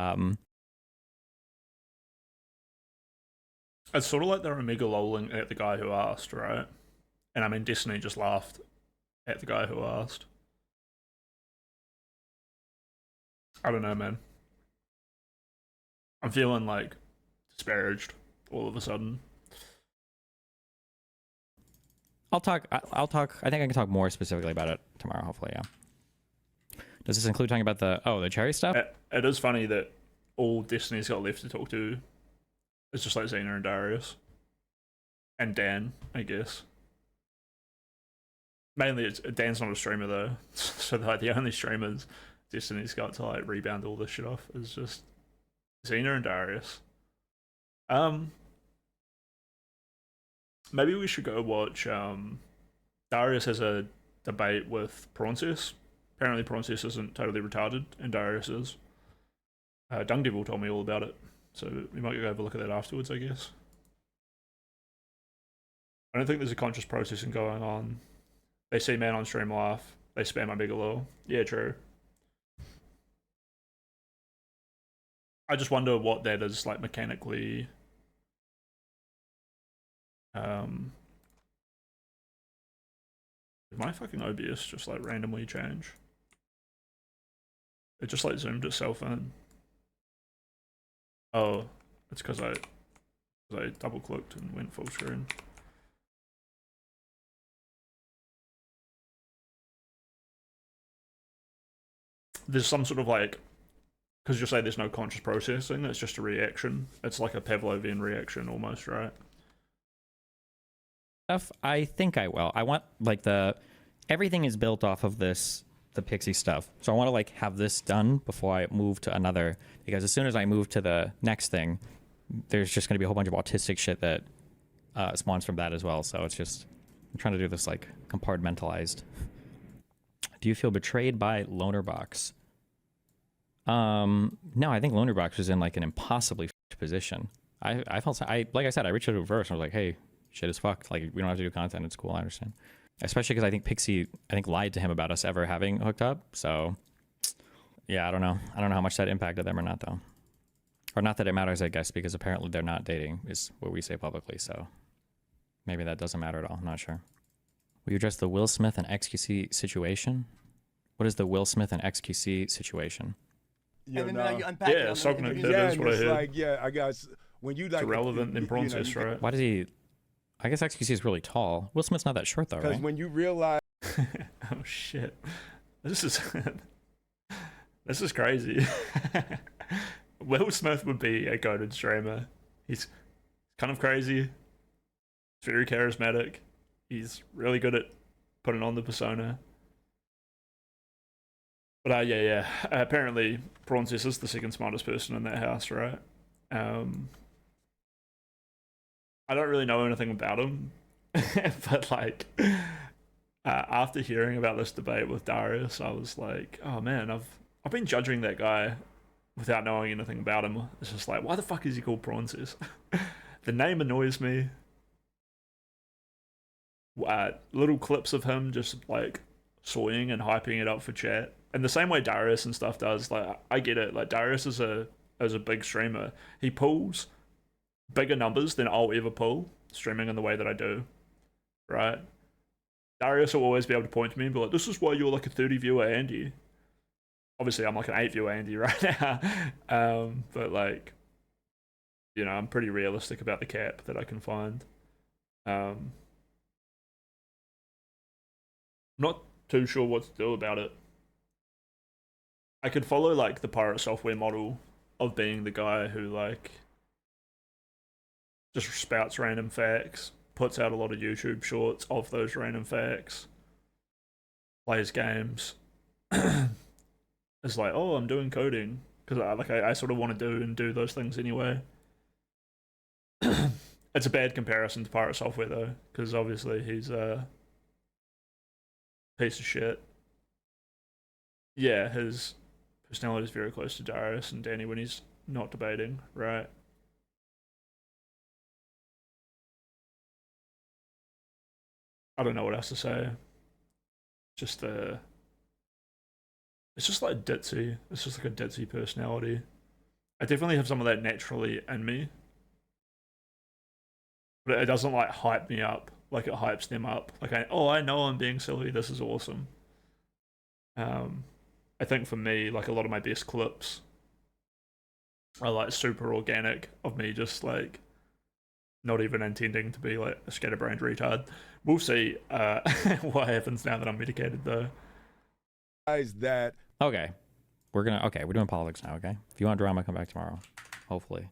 it's sort of like they're omega lolling at the guy who asked, right? And I mean, Destiny just laughed at the guy who asked. I don't know, man. I'm feeling like disparaged all of a sudden. I'll talk. I think I can talk more specifically about it tomorrow, hopefully, yeah. Does this include talking about the cherry stuff? It is funny that all Destiny's got left to talk to is just like Xena and Darius. And Dan, I guess. Mainly, Dan's not a streamer though, so like the only streamers Destiny's got to like rebound all this shit off is just Xena and Darius. Maybe we should go watch. Darius has a debate with Prawnces. Apparently, Prawnces isn't totally retarded, and Darius is. Dung Devil told me all about it, so we might go have a look at that afterwards, I guess. I don't think there's a conscious processing going on. They see man on stream laugh. They spam my Bigelow. Yeah, true. I just wonder what that is like mechanically. Did my fucking OBS just like randomly change? It just like zoomed itself in. Oh, it's because I double clicked and went full screen. There's some sort of like, because you say there's no conscious processing, it's just a reaction. It's like a Pavlovian reaction almost, right? I think I will. I want like everything is built off of the Pixie stuff. So I want to like have this done before I move to another, because as soon as I move to the next thing, there's just going to be a whole bunch of autistic shit that spawns from that as well. So it's just, I'm trying to do this like compartmentalized. Do you feel betrayed by Lonerbox? No, I think Lonerbox was in like an impossibly position. I felt, like I said, I reached out to Verse and I was like, hey, shit is fucked. Like, we don't have to do content. It's cool. I understand. Especially because I think Pixie, lied to him about us ever having hooked up. So, yeah, I don't know. I don't know how much that impacted them or not, though. Or not that it matters, I guess, because apparently they're not dating, is what we say publicly. So, maybe that doesn't matter at all. I'm not sure. Will you address the Will Smith and XQC situation? What is the Will Smith and XQC situation? You and then know, you unpack it. Yeah, On something the like interview. that yeah, is and what I it's heard. like, yeah, I guess when you like It's irrelevant in Prawnces, right? Why does he... I guess XQC is really tall. Will Smith's not that short, though, Because right? when you realize, Oh shit! This is This is crazy. Will Smith would be a goated streamer. He's kind of crazy. He's very charismatic. He's really good at putting on the persona. But yeah. Apparently, Prawnces is the second smartest person in that house, right? I don't really know anything about him, but like, after hearing about this debate with Darius, I was like, oh man, I've been judging that guy without knowing anything about him. It's just like, why the fuck is he called Prawnces? The name annoys me. Little clips of him just like soying and hyping it up for chat, and the same way Darius and stuff does. Like, I get it. Like, Darius is a big streamer. He pulls bigger numbers than I'll ever pull streaming in the way that I do, right? Darius will always be able to point to me and be like, this is why you're like a 30 viewer Andy. Obviously, I'm like an 8 viewer Andy right now. But like, you know, I'm pretty realistic about the cap that I can find. Not too sure what to do about it. I could follow like the Pirate Software model of being the guy who like just spouts random facts, puts out a lot of YouTube shorts of those random facts, plays games. It's like, oh, I'm doing coding because I sort of want to do those things anyway. It's a bad comparison to Pirate Software though, because obviously he's a piece of shit. Yeah, his personality is very close to Darius and Danny when he's not debating, right? I don't know what else to say. Just it's just like ditzy. It's just like a ditzy personality. I definitely have some of that naturally in me, but it doesn't like hype me up like it hypes them up. Like, I know I'm being silly. This is awesome. I think for me, like a lot of my best clips are like super organic of me just like not even intending to be like a scatterbrained retard. We'll see what happens now that I'm medicated though. Guys, that Okay. We're doing politics now, okay? If you want drama, come back tomorrow. Hopefully.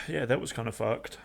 Yeah, that was kind of fucked.